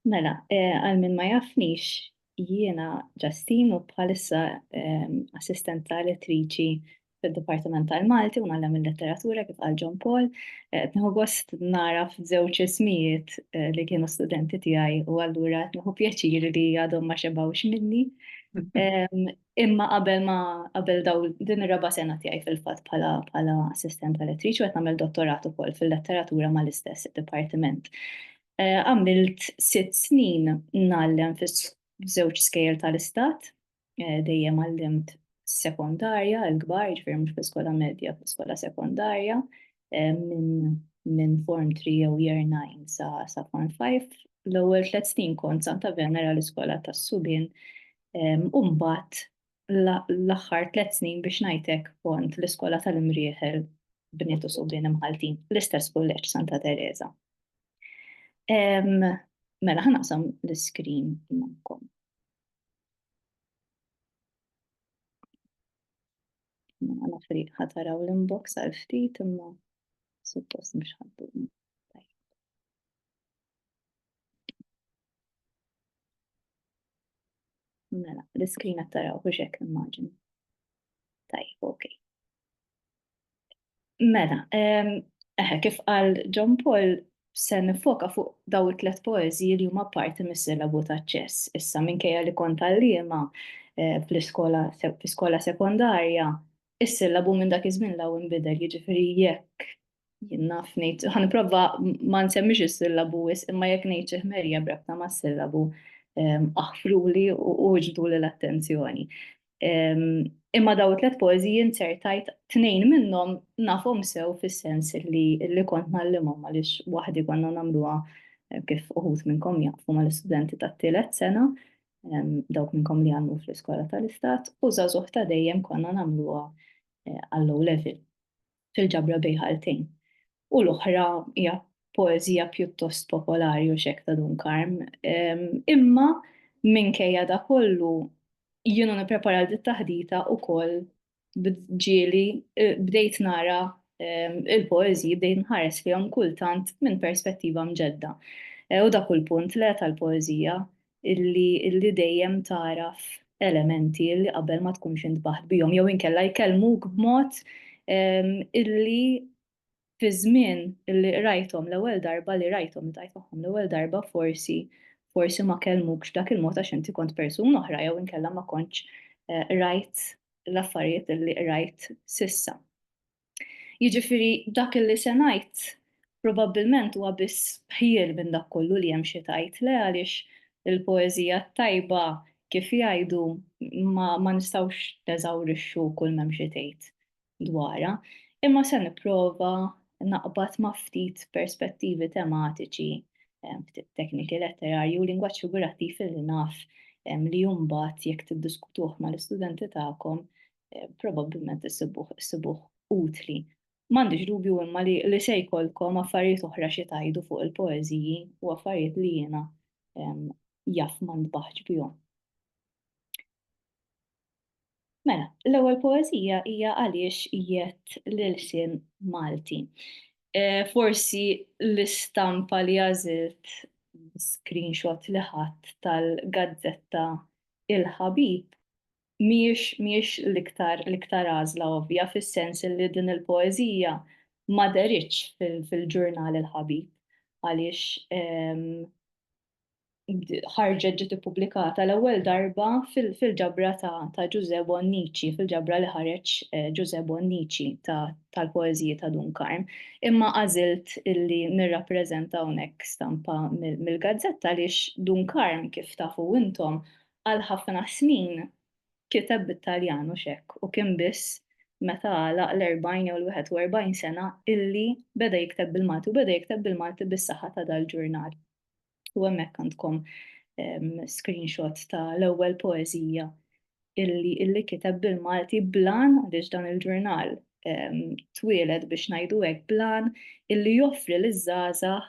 Mela, għal min ma jafnix, jiena Ġastin u bħalissa assistent ta' lettriċi fil-Dipartiment tal-Malti u nagħlem il-letteratura kif għal John Paul. Nieħu gost nara f'żewġ ismijiet li kienu studenti tiegħi u allura nieħu pjaċir li għadhom ma xebgħux minni. Imma qabel daw din ir-raba' sena tiegħi fil-fatt bħala assistent ta' lettriċi u qed nagħmel dottorat ukoll fil-letteratura mal-istess dipartiment. Għamilt 6 snin nallem f'żewġ skejjel tal-istat, dejjem għallimt sekondarja, l-kbar, ġifieri mhux fl-iskola medja, fl-iskola sekondarja, minn Form 3 jew Year 9 sa Form 5. L-ewwel 3 snin kont Santa Venera l-iskola tas-Subien, u mbagħad l-aħħar 3 snin biex ngħidlek kont l-iskola tal-Imrieħel Bniet u Subien imħaltin, l-istess kulleġġ Santa Teresa. Mela ħanaqsam l-screen magħkom. Għana friq ħataraw l-inbox għal ftit imma suppost mhux ħaddu. Mela, l-screen qed taraw biex hekk immaġini. Tajjeb, okay. Mela, kif qal John Paul se nifoka fuq daw it-tlet poeżiji li huma parti mis-silabu ta' ċess. Issa minkejja li kont għalliema fl-iskola sekondarja, is-silabu minn dak iż-żmien law inbidel, jiġifieri jekk jien naf ngħid ħanipprova ma nsemmix is-sillabu imma jekk ngħid xi ħmerja b'rabta mas-sillabu aħfruli u ġbduli l-attenzjoni. Imma daw it-tlet poeżiji insertajt 2 minnhom nafhom sew fis-sens li kont nagħlimhom għaliex waħdi konna nagħmluha kif uħud minnkom jafu mal-istudenti tat-tielet sena, dawk minnkom li għamlu fl-iskola tal-istat, u żagħżugħ ta' dejjem konna nagħmluha għall-low level fil-ġabra bejn ħaltejn. U l-oħra hija poeżija pjuttost popolari u xek ta' Dunkarm. Imma minkejja da kollu jienu nipprepara l-taħdita ukoll ġieli bdejt nara il-poeżiji bdejt nħares fihom kultant minn perspettiva mġedda. U dak kull punt le tal-poeżija illi dejjem taraf elementi li qabel ma tkunx intbaħt bihom jew inkella jkellmuk b'mod illi fi żmien li rajthom l-ewwel darba li rajthom tajt magħhom l-ewwel darba forsi ma kellmukx dak il-mod għax inti kont persuna oħra jew inkella ma kontx rajt l-affarijiet li rajt sissa. Jiġifieri dak illi se ngħid probabbilment huwa biss bħiel minn dak kollu li hemm xi tajt le għaliex il-poeżija tajba kif jgħidu ma nistgħux teżawrixxu kull m'hemm xi tgħid dwarha, imma se nipprova naqbad ma' ftit perspettivi tematiċi, ftit tekniki letterarji u lingwaġġ figurattiv li naf li mbagħad jekk tiddiskutuh mal-istudenti tagħkom probabbilment issibuh utli. M'għandix dubju imma li se jkollkom affarijiet oħra xi tgħidu fuq il-poeżiji u affarijiet li jiena jaf ma ntbaħħx bihom. Mela, l-ewwel poeżija hija għaliex qiegħed l-ilsien Malti. Forsi l-istampa li għażilt screenshot li ħadd tal-gazzetta Il-Ħabib mhijiex l-iktar għażla ovvja fis-sens li din il-poeżija ma deritx fil-ġurnal Il-Ħabib għaliex ħarġet ġiet ippubblikata l-ewwel darba fil-ġabra ta' Giuseppe Bonnici, fil-ġabra li ħareġ Giuseppe Bonnici tal-poeżiji ta' Dunkarm. Imma għażilt illi nirrappreżenta hawnhekk stampa mill-gazzetta għaliex Dunkarm kif tafu intom għal ħafna snin kiteb bit-Taljan u xekk u kien biss meta għalaq l-40 jew l-41 sena illi beda jikteb bil-Malti u beda jikteb bil-Malti bis-saħħa ta' dal-ġurnal. U hemmhekk għandkom screenshot ta' l-ewwel poeżija illi kiteb bil-Malti blan għaliex dan il-ġurnal twieled biex ngħidu hekk blan illi joffri liż-żgħażagħ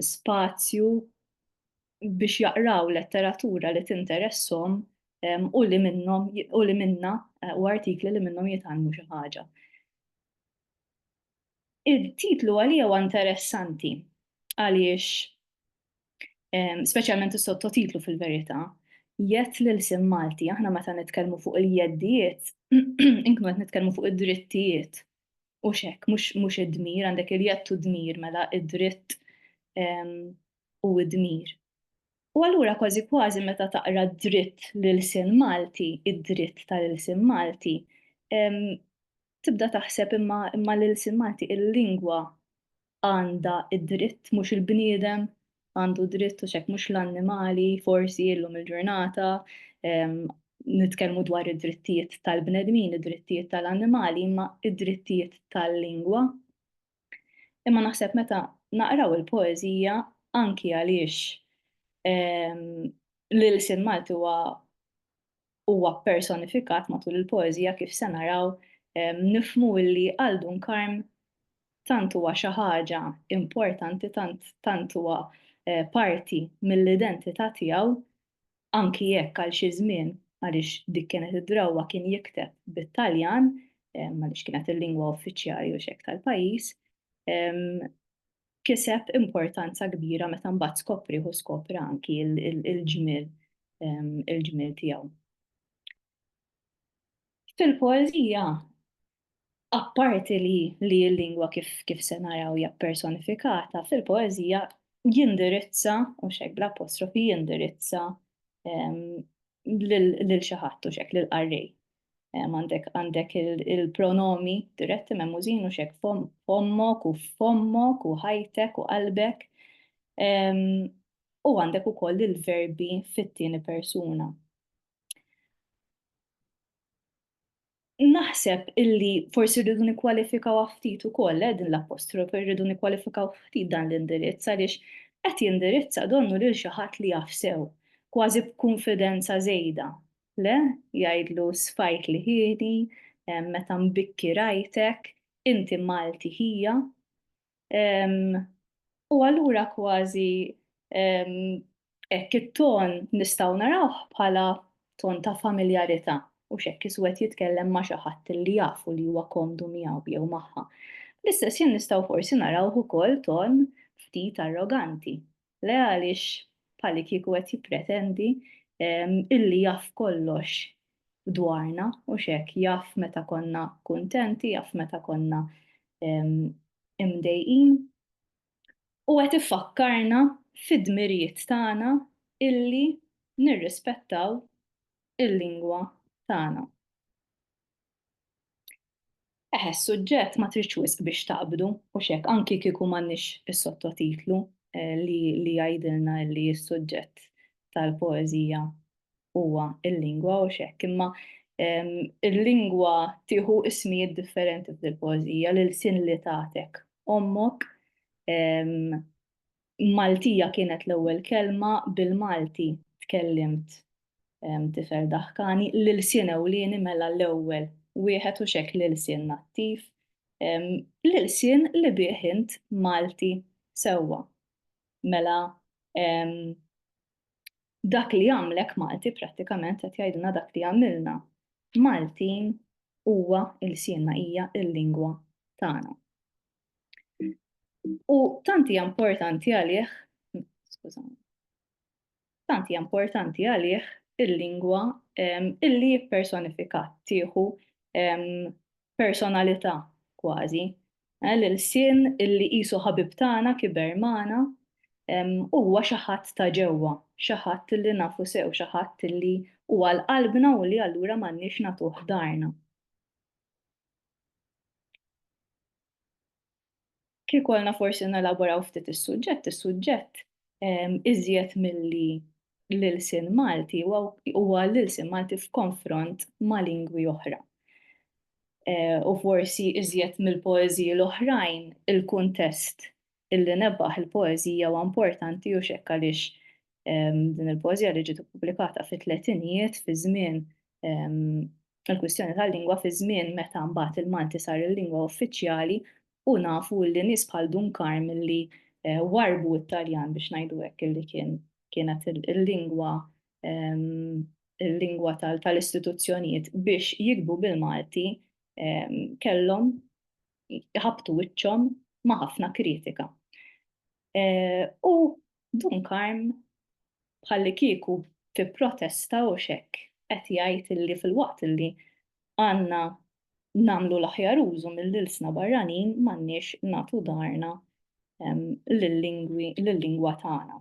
spazju biex jaqraw letteratura li tintereshom u li minnha u artikli li minnhom jitgħallmu xi ħaġa. Il-titlu għalija huwa interessanti għaliex speċjalment is-sottotitlu fil-verità, jett l-isim Malti, aħna meta nitkellmu fuq il-jeddiet, inkunu qed nitkellmu fuq id-drittijiet u xek, mhux id-dmir, għandek il-jett u dmir mela id-dritt u id-dmir. U allura kważi kważi meta taqra dritt l-ilsien Malti, id-dritt tal-ilsien Malti, tibda taħseb imma l-ilsien Malti il-lingwa għandha id-dritt mhux il-bniedem għandu dritt u xek mhux l-annimali, forsi llum il-ġurnata, nitkellmu dwar id-drittijiet tal-bnedmin, id-drittijiet tal-annimali, imma id-drittijiet tal-lingwa. Imma naħseb meta naqraw il-poeżija anki għaliex l-ilsien Malti huwa personifikat matul il-poeżija kif se naraw nifhmu li għal Dunkarm tant huwa xi ħaġa importanti, tant huwa parti mill-identità tiegħu anki jekk għal xi żmien għaliex dik kienet id-drawwa kien jikteb bit-Taljan għaliex kienet il-lingwa uffiċjali u xek tal-pajjiż, kiseb importanza kbira meta mbagħad skopra anki il-ġmiel tiegħu. Fil-poeżija, apparti li l-lingwa kif se naraw hija personifikata, fil-poeżija jindirizza, u xek bl-apostrofi jindirizza lil xi ħadd u xek lil qarrej. Għandek il-pronomi diretti memużin u xek fommok u ħajtek u qalbek. U għandek ukoll il-verbi fit-tieni persuna. Naħseb illi forsi rridu nikkwalifikaw ftit ukoll din l-apostrofi, rridu nikkwalifikaw ftit dan l-indirizz għaliex qed jindirizza donnu lil xi ħadd li jaf sew, kważi b'kunfidenza żejda. Le, jgħidlu sfajt li ħiedi, meta mbikki rajtek, inti Malti hija. U allura kważi hekk it-ton nistgħu narawh bħala ton ta' familjarità u xekk iswed jitkellem ma' xi ħadd li jafu li huwa komdu miegħu jew magħha. L-istess jien nistgħu forsi narawh ukoll ton ftit arroganti. Le għaliex bħali kieku qed jippretendi illi jaf kollox dwarna u xekk jaf meta konna kuntenti, jaf meta konna imdejqin u qed ifakkarna fid-dmirijiet tagħna illi nirrispettaw il-lingwa tagħna. Suġġett ma tridx wisq biex taqbdu u xekk anki kieku m'għandniex is-sottotitlu li jgħidilna li s-suġġett tal-poeżija huwa il-lingwa u xekk, imma il-lingwa tieħu ismijiet differenti fil-poeżija l-ilsien li tagħtek. Ommok Maltija kienet l-ewwel kelma bil-Malti tkellimt tifel daħkani l-ilsien ewlieni mela l-ewwel wieħed u xekk l-ilsien nattiv, l-ilsien li bih int Malti sewwa. Mela dak li għamlek Malti prattikament qed jgħidulna dak li għamilna Maltin huwa ilsienna hija l-lingwa tagħna. U tant hija importanti għalih, skużani, tant hija importanti għalih il-lingwa illi jippersonifikat tieħu personalità kważi. L-ilsien illi qisu ħabib tagħna kiber magħna huwa xi ħadd ta' ġewwa, xi ħadd illi nafu sew, xi ħadd illi huwa l-qalbna u li allura m'għandniex nagħtuh darna. Kif kollna forsi nelaboraw ftit is-suġġett iżjed milli l-ilsien Malti huwa l-ilsien Malti f'konfront ma' lingwi oħra. U forsi iżjed mill-poeżiji l-oħrajn il-kuntest illi nebbaħ il-poeżija huwa importanti u xekk għaliex din il-poeżija li ġiet ippubblikata fit-tletinijiet fi żmien il-kwistjoni tal-lingwa fi żmien meta mbagħad il-Malti sar il-lingwa uffiċjali u nafu li nies bħal Dunkarm li warbu t-Taljan biex ngħidu hekk illi kienet il-lingwa tal-istituzzjonijiet biex jikbu bil-Malti kellhom ħabtu wiċċhom ma' ħafna kritika. U Dunkarm bħalli kieku fi protesta u xekk qed jgħid illi fil-waqt illi għandna nagħmlu l-aħjar użu mill-ilsna barranin m'għandniex nagħtu darna lill-lingwa tagħna.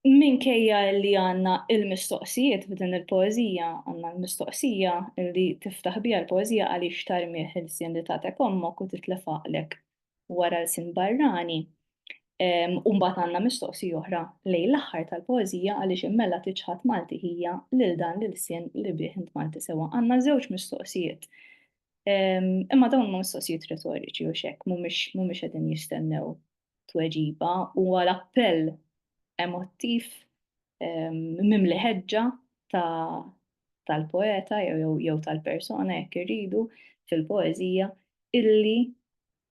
Minkejja li għandna il-mistoqsijiet f'din il-poeżija, għandna l-mistoqsija li tiftaħ biha l-poeżija għaliex tarmih il-sien li tagħtek ommok u titlef għaqlek wara l-sien barrani. U mbagħad għandna mistoqsija oħra lejn l-aħħar tal-poeżija għaliex immella tiġħad Malti hija lil dan l-sien li bih int Malti sewa. Għandna żewġ mistoqsijiet. Imma dawn ma mistoqsijiet retoriċi u xekk mhumiex qegħdin jistennew tweġiba u l-appell emottiv mimli ħeġġa tal-poeta jew tal-persona jekk irridu fil-poeżija illi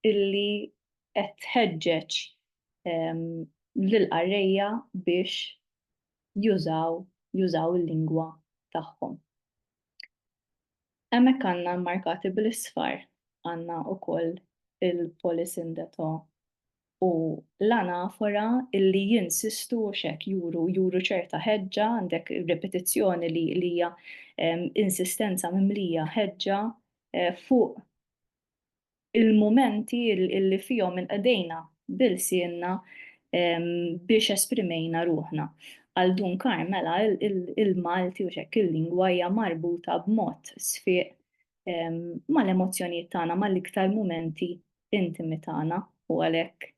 qed tħeġġeġ lill-qarrejja biex jużaw il-lingwa tagħhom. Hemmhekk għandna mmarkati bl-isfar għandna wkoll il-Polis in the Toe u l-anafora illi jinsistu xek juru ċerta ħeġġa għandek repetizzjoni li hija insistenza mimlija ħeġġa fuq il-momenti illi fihom inqedejna bil-sienna biex esprimejna ruħna. Għal Dunkarm mela il-Malti u xekk il-lingwa hija marbuta b'mod sfiq mal-emozzjonijiet tagħna mal-iktar mumenti intimi tagħna u għalhekk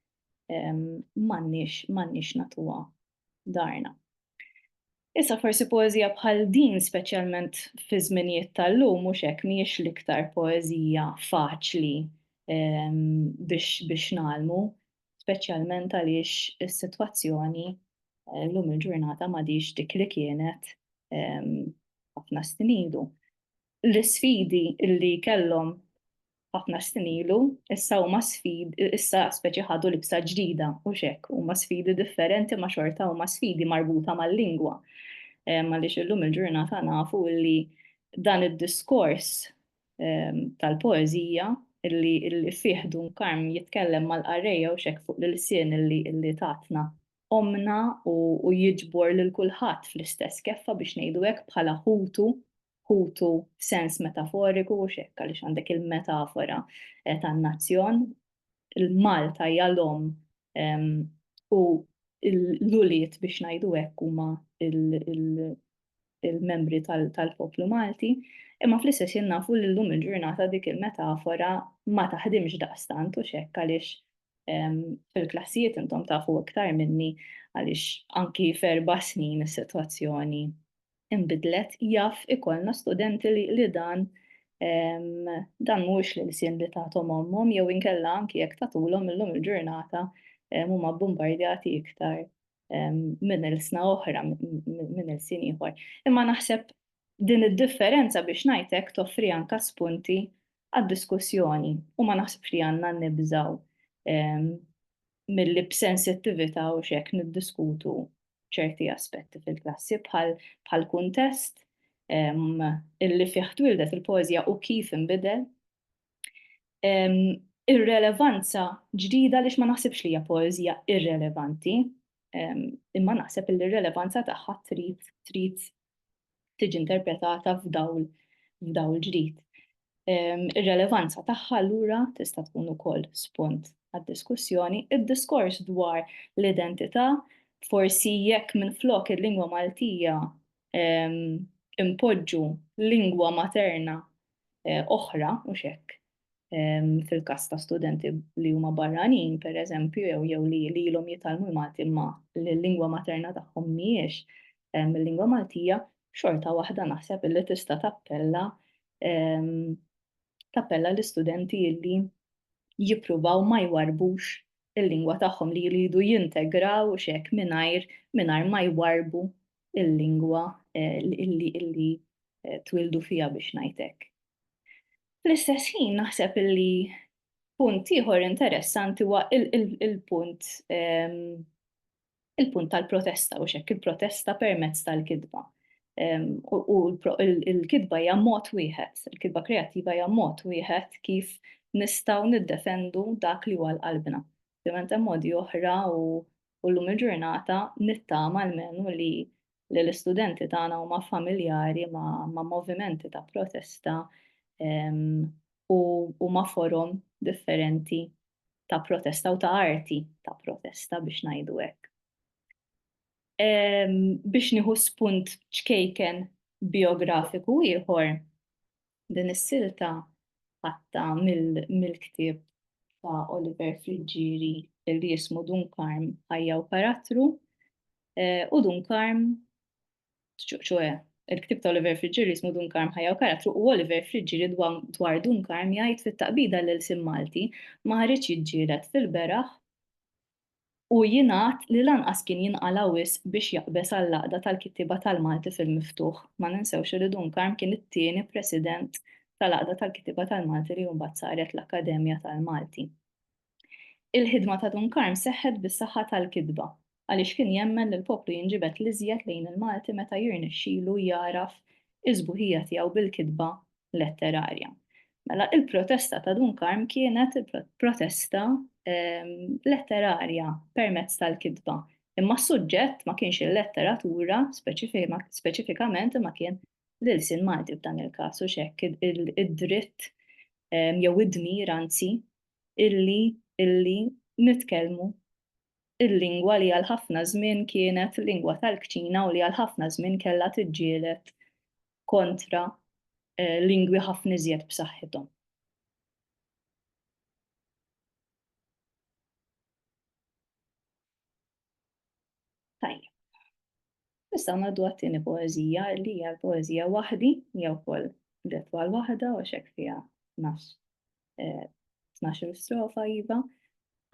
m'għandniex nagħtuha darna. Issa forsi poeżija bħal din speċjalment fi żminijiet tal-lum mhux hekk mhijiex l-iktar poeżija faċli biex nagħlmu, speċjalment għaliex is-sitwazzjoni llum il-ġurnata m'għadix dik li kienet ħafna snin ilu. L-isfidi li kellhom ħafna snin ilu, issa huma issa speċi ħadu libsa ġdida u xekk huma sfidi differenti ma' xorta huma sfidi marbuta mal-lingwa. Għaliex illum il-ġurnata nafu li dan id-diskors tal-poeżija illi fih Dunkarm jitkellem mal-qarrejja u xekk fuq l-sien illi tatna omna u jiġbor lil kulħadd fl-istess keffa biex ngħidu hekk bħala ħutu sens metaforiku u xekk għaliex għandek il-metafora tan-nazzjon, il-Malta hija l-om u l-uliet biex ngħidu hekk huma il-membri tal-poplu Malti, imma fl-istess jien nafu li llum il-ġurnata dik il-metafora ma taħdimx daqstant u xekk għaliex fil-klassijiet intom tafu iktar minni għaliex anki f'4 snin is-sitwazzjoni inbidlet jaf ikollna studenti li dan mhuwiex l-sien li tagħthom ommhom jew inkella anki jekk tagħtulhom illum il-ġurnata huma bombardjati iktar minn il-sna oħra minn il-sien ieħor. Imma naħseb din id-differenza biex ngħidlek toffri anke spunti għad-diskussjoni u ma naħsibx li għandna nibżgħu milli b'sensittività u x'hekk niddiskutu ċerti aspetti fil-klassi bħal kuntest illi fih twildet il-poeżja u kif inbidel. Ir-relevanza ġdida għaliex ma naħsibx li hija poeżija irrelevanti, imma naħseb li r-relevanza tagħha trid tiġi interpretata f'dawl ġdid. Ir-relevanza tagħha allura tista' tkun ukoll spunt għad-diskussjoni. Id-diskors dwar l-identità forsi jekk minflok il-lingwa Maltija impoġġu lingwa materna oħra u xekk fil-każ ta' studenti li huma barranin pereżempju jew li ilhom jitalmu l-Malti imma l-lingwa materna tagħhom mhijiex il-lingwa Maltija, xorta waħda naħseb illi tista' tappella l-istudenti illi jippruvaw ma jwarbux il-lingwa tagħhom li jridu jintegraw u xekk mingħajr ma jwarbu il-lingwa illi twildu fiha biex ngħid hekk. Fl-istess ħin naħseb illi punt ieħor interessanti huwa il-punt tal-protesta u xekk il-protesta permezz tal-kitba. U il-kitba hija mod wieħed, il-kitba kreattiva hija mod wieħed kif nistgħu niddefendu dak li huwa l-qalbna. Ovvjament hemm modi oħra u llum il-ġurnata nittama almenu li l-istudenti tagħna huma familjari ma' movimenti ta' protesta u ma' forum differenti ta' protesta u ta' arti ta' protesta biex ngħidu hekk. Biex nieħu spunt ċkejken biografiku ieħor din is-silta ħatta mill-ktieb ta' Oliver Friġġieri li jismu Dunkarm ħajja u karattru u Dunkarm ċoe il-ktieb ta' Oliver Friġġieri jismu Dunkarm ħajja u karattru u Oliver Friġġieri dwar Dunkarm jgħid fit-taqbida lil Malti ma ħareġ jiġġieled fil-beraħ u jingħad li lanqas kien jinqala wisq biex jaqbes għall-għaqda tal-kittieba tal-Malti fil-miftuħ. Ma ninsewx li Dunkarm kien it-tieni President tal-għaqda tal-kittieba tal-Malti li mbagħad saret l-Akkademja tal-Malti. Il-ħidma ta' Dunkarm seħħet bis-saħħa tal-kitba għaliex kien jemmen li l-poplu jinġibed l-iżjed lejn il-Malti meta jirnexxielu jaraf iż-żbuħija tiegħu bil-kitba letterarja. Mela il-protesta ta' Dunkarm kienet il-protesta letterarja permezz tal-kitba. Imma s-suġġett ma kienx il-letteratura speċifikament imma kien l-ilsien Malti f'dan il-każ u xekk id-dritt jew id-dmir anzi illi nitkellmu il-lingwa li għal ħafna żmien kienet lingwa tal-kċina u li għal ħafna żmien kellha tiġġieled kontra lingwi ħafna iżjed b'saħħithom. Tajjeb. Issa ngħaddu għat-tieni poeżija li hija l-poeżija waħdi jew ukoll detwa l-waħda u hekk fiha 12 strofa iva.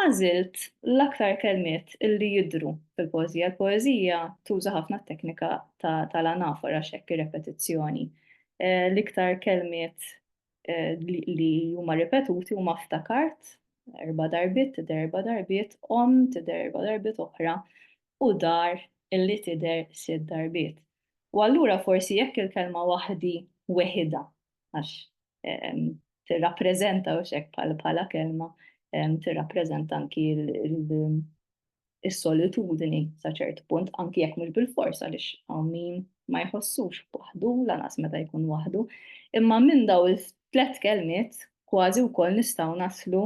Għażilt l-aktar kelmiet illi jidhru fil-poeżija. Il-poeżija tuża ħafna t-teknika tal-anafora x'hekk ir-repetizzjoni. L-iktar kelmiet li huma ripetuti huma ftakart 4 darbiet, tidher 4 darbiet, tidher 4 darbiet oħra u dar illi tidher 6 darbiet. U allura forsi jekk il-kelma waħdi weħida għax tirrappreżenta u xek bħala kelma tirrappreżenta anki is-solitudni sa ċert punt anki jekk mhux bil-fors għaliex hawn min ma jħossux waħdu lanqas meta jkun waħdu. Imma minn daw il-tlet kelmiet kważi wkoll nistgħu naslu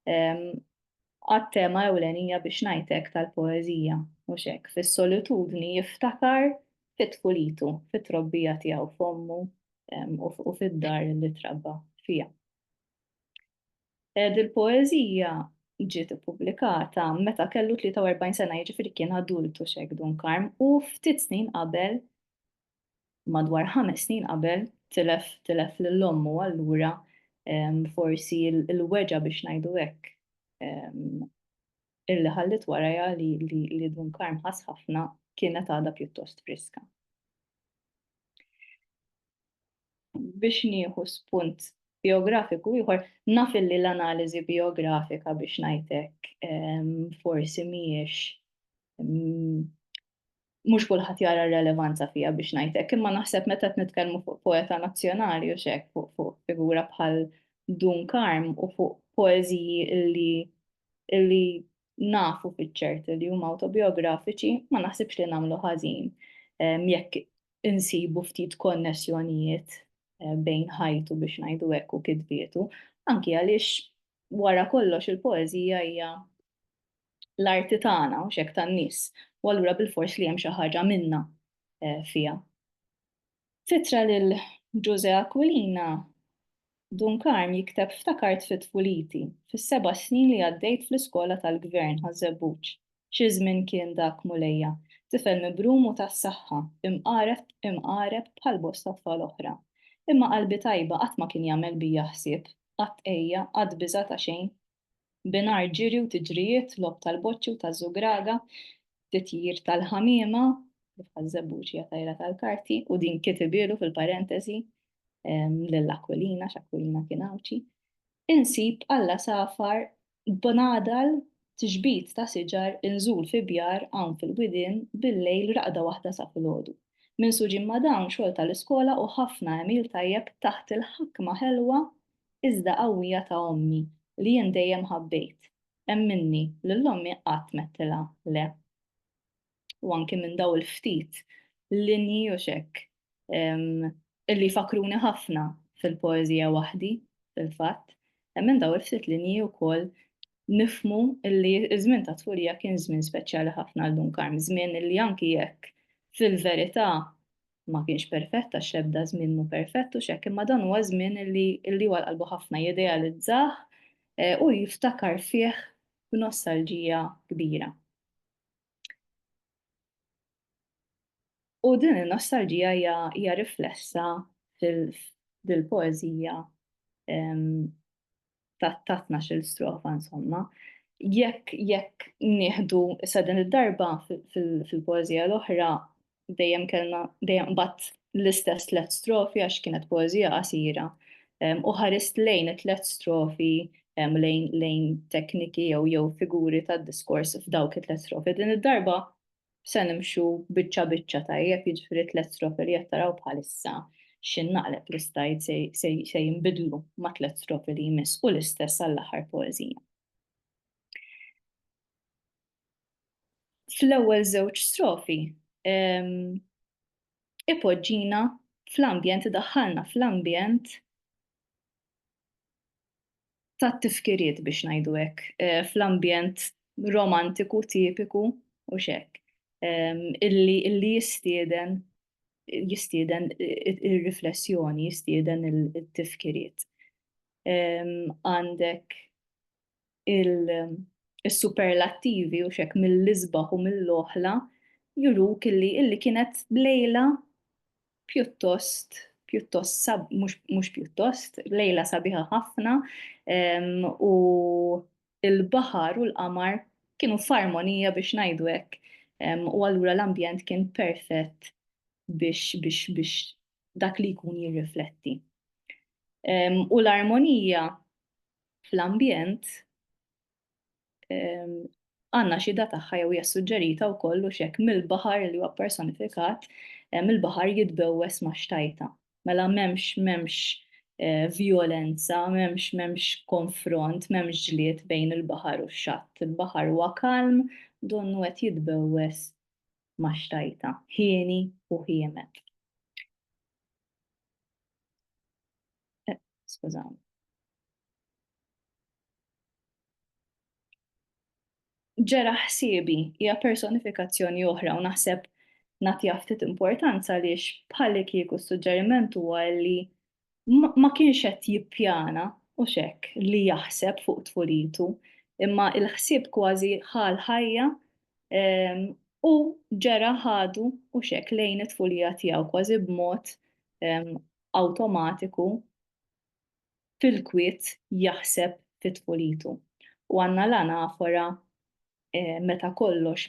għat-tema ewlenija biex ngħidlek tal-poeżija u xek fis-solitudni jiftakar fit-tfulitu, fit-trobbija tiegħu f'ommu u fid-dar li trabba fiha. Il-poeżija ġiet ippubblikata meta kellu 43 sena jiġifieri kien adultu xek Dunkarm u ftit snin qabel madwar 5 snin qabel tilef lill-ommu allura forsi l-weġa biex ngħidu hekk illi ħallit warajha li Dunkarm ħass ħafna kienet għadha pjuttost friska. Biex nieħu spunt biografiku ieħor naf illi l-analiżi biografika biex ngħidlek forsi mhijiex mhux kulħadd jara r-relevanza fiha biex ngħidlek, imma naħseb meta qed nitkellmu fuq poeta nazzjonali u x'hekk fuq figura bħal Dunkarm u fuq poeżiji illi nafu fiċ-ċert li huma awtobiografiċi ma naħsibx li nagħmlu ħażin jekk insibu ftit konnessjonijiet bejn ħajtu biex ngħidu hekk u kitbietu, anki għaliex wara kollox il-poeżija hija l-arti tagħna u x'hekk tan-nies, u allura bil-fors li hemm xi ħaġa minnha fiha. Fitra lil Giuse Aquilina Dunkarm jikteb ftakart fit-tfuliti fis-7 snin li għaddejt fl-iskola tal-gvern ħaż-Żebbuġ. Xi żmien kien dak mulejja, tifel mibrum u tas-saħħa, imqareb bħal bosta tfal oħra. Imma qalbi tajba qatt ma kien jagħmel bija ħsieb, qatt ejja, qatt biża' ta' xejn. Binar ġiri u tiġrijiet, lob tal-boċċi u taż-żugraga, titjir tal-ħamiema, li bħal-Żebbuġ hija tajra tal-karti, u din kitibielu fil-parentesi lill-Aquilina x'Aquilina kien Awċi. Insib alla safar b'nadal tiġbid ta' siġar inżul fi bjar hawn fil-widien bil-lejl raqda waħda sa filgħodu. Min suġin ma dawn xogħol tal-iskola u ħafna għemil tajjeb taħt il-ħakma ħelwa iżda qawwija ta' ommi li jien dejjem ħabbejt. Hemm minni lill-ommi qatt mettilha le. U anke minn daw il-ftit linji u xekk illi fakruni ħafna fil-poeżija waħdi, fil-fatt. Hemm minn daw il-ftit linji wkoll nifmu illi iż-żmien ta' tfulija kien żmien speċjali ħafna għal Dunkarm, żmien illi anki jekk fil-verità ma kienx perfett għax ebda żmien mhu perfett u x'hekk, imma dan huwa żmien illi huwa qalbu ħafna jidealizzah u jiftakar fih b'nostalġija kbira. U din il-nostalġija hija riflessa fil-poezija ta' 12 strofa insomma. Jekk nieħdu sa din id-darba fil-poezija l-oħra dejjem kellna dejjem mbagħad l-istess tliet strofi għax kienet poezija qasira. U ħarist lejn it-tliet strofi lejn tekniki jew figuri tad-diskors f'dawk it-tliet strofi. Din id-darba se nimxu biċċa biċċa tajjeb jiġifieri tliet strofi li qed taraw bħalissa x'innaqleb l-istajd se jinbidlu ma' tliet strofi li jmiss u l-istess għall-aħħar poeżija. Fl-ewwel żewġ strofi ipoġġina fl-ambjent, idaħħalna fl-ambjent tat-tifkiriet biex ngħidu hekk, fl-ambjent romantiku tipiku u x'hekk, illi jistieden ir-riflessjoni, jistieden it-tifkiriet. Għandek is-superlattivi u x'hekk mill-isbaħ u mill-oħla juruk illi kienet lejla pjuttost mhux pjuttost, lejla sabiħa ħafna u l-baħar u l-qamar kienu f'armonija biex ngħidu hekk. U allura l-ambjent kien perfett biex dak li jkun jirrifletti. U l-armonija fl-ambjent għandna xi tagħha jew hija suġġerita wkoll u x'hekk mill-baħar li huwa personifikat, mill-baħar jitbewwes ma' xtajta. Mela m'hemmx vjolenza, m'hemmx konfront, m'hemmx ġlied bejn il-baħar u x-xatt. Il-baħar huwa kalm, donnu qed jitbewwes ma' xtajta, ħieni u ħiemet. Skużani. Ġera ħsiebi hija personifikazzjoni oħra u naħseb nagħtiha ftit importanza għaliex bħalli kieku s-suġġeriment huwa li ma kienx qed jippjana u x'hekk li jaħseb fuq tfulitu, imma l-ħsieb kważi ħal ħajja u ġera ħadu u x'hekk lejn it-tfulija tiegħu kważi b'mod awtomatiku fil-kwiet jaħseb fit-tfulitu. U għandna l-anafora meta kollox u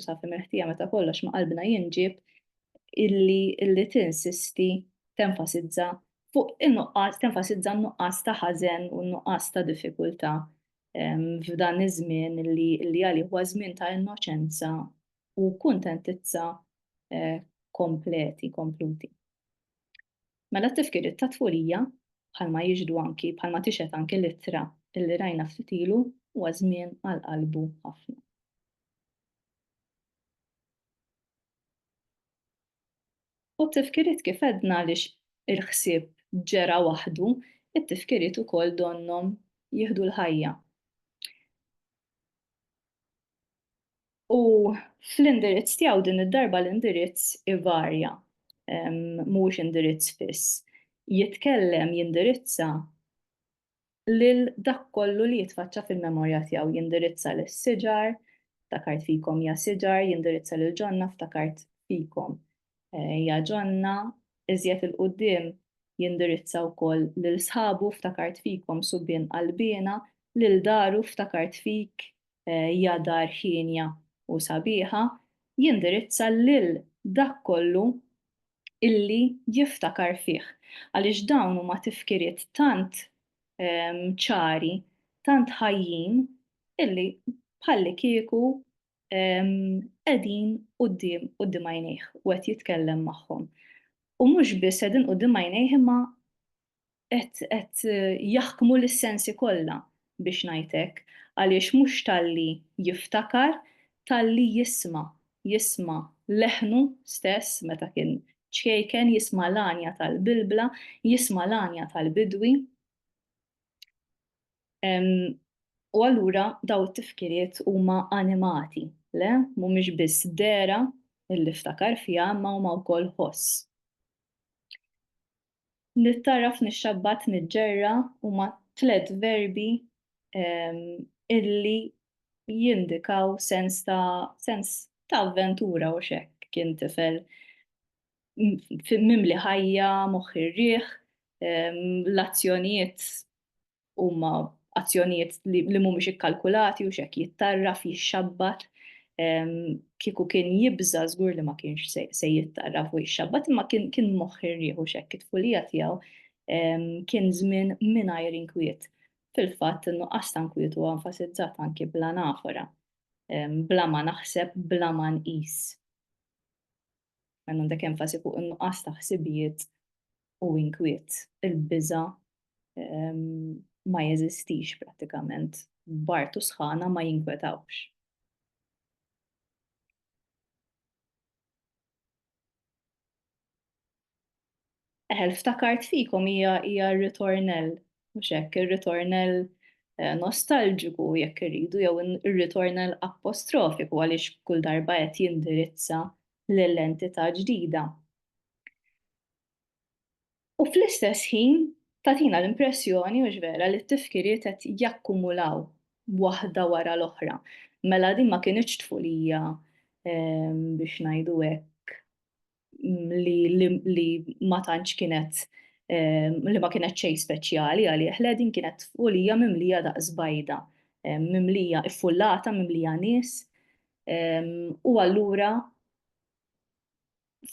safi meħtija meta kollox ma' qalbna jinġib illi tinsisti tenfasizza fuq in-nuqqas, tenfasizza n-nuqqas ta' ħażen u n-nuqqas ta' diffikultà f'dan iż-żmien illi għalih huwa żmien ta' innoċenza u kuntentizza kompluti. Mela t-tifkiriet ta' tfulija bħalma jiġdu anki bħalma tixet anki l-ittra illi rajna ftit ilu huwa żmien għal qalbu ħafna. U t-tifkiriet kif għedna għaliex il-ħsieb ġera waħdu, it-tifkiriet ukoll donhom jieħdu l-ħajja. U fl-indirizz tiegħu din id-darba l-indirizz ivarja, mhux indirizz fiss. Jitkellem jindirizza lil dak kollu li jitfaċċa fil-memorja tiegħu, jindirizza lis-siġar, ftakart fikom ja siġar, jindirizza lil Ġonna, ftakart fikom ja Ġonna, iżjed il-qudiem jindirizza wkoll lil sħabu, ftakart fikom subbien qalbiena, lil daru ftakart fik ja dar ħienja u sabiħa, jindirizza lil dak kollu illi jiftakar fih. Għaliex dawn huma tifkiriet tant ċari, tant ħajjin illi bħalli kieku qegħdin quddiem għajnejh u qed jitkellem magħhom. U mhux biss qegħdin quddiem għajnejh imma qed jaħkmu l-sensi kollha biex ngħidlek għaliex mhux talli jiftakar talli jisma' leħnu stess meta kien ċkejken jisma' l-għanja tal-bilbla, jisma' l-għanja tal-bidwi. U allura daw it-tifkiriet huma animati, le mhumiex biss dera illi ftakar fiha ma huma wkoll ħoss. Nittarraf, nixxabbat, niġġerra huma tliet verbi illi jindikaw sens ta' avventura u xekk kien tifel mimli ħajja, moħħ irrieħ, l-azzjonijiet huma azzjonijiet li mhumiex ikkalkulati u xekk jittarraf, jixxabbat. Kieku kien jibża żgur li ma kienx se jittarraf u jixxabbat, imma kien moħħ irrieħ u xekk it-tfulija tiegħu kien żmien mingħajr inkwiet. Fil-fatt in-nuqqas ta' inkwiet huwa enfasizzat anke bla nafora, bla ma naħseb, bla ma nqis. Għandek enfasi fuq in-nuqqas ta' ħsibijiet u inkwiet. Il-biża' ma jeżistix prattikament. Bart u sħana ma jinkwetawx. Ftakart fikom hija r-ritornell, mhux hekk ir-ritornell nostalġiku jekk irridu, jew ir-ritornell apostrofiku għaliex kull darba qed jindirizza lill-entità ġdida. U fl-istess ħin tagħtina l-impressjoni mhux vera li t-tifkiriet qed jakkumulaw waħda wara l-oħra. Mela din ma kienx tfulija biex ngħidu hekk li ma tantx kienet li ma kienet xejn speċjali għalih, le din kienet tfulija mimlija daqs bajda, mimlija iffullata, mimlija nies. U allura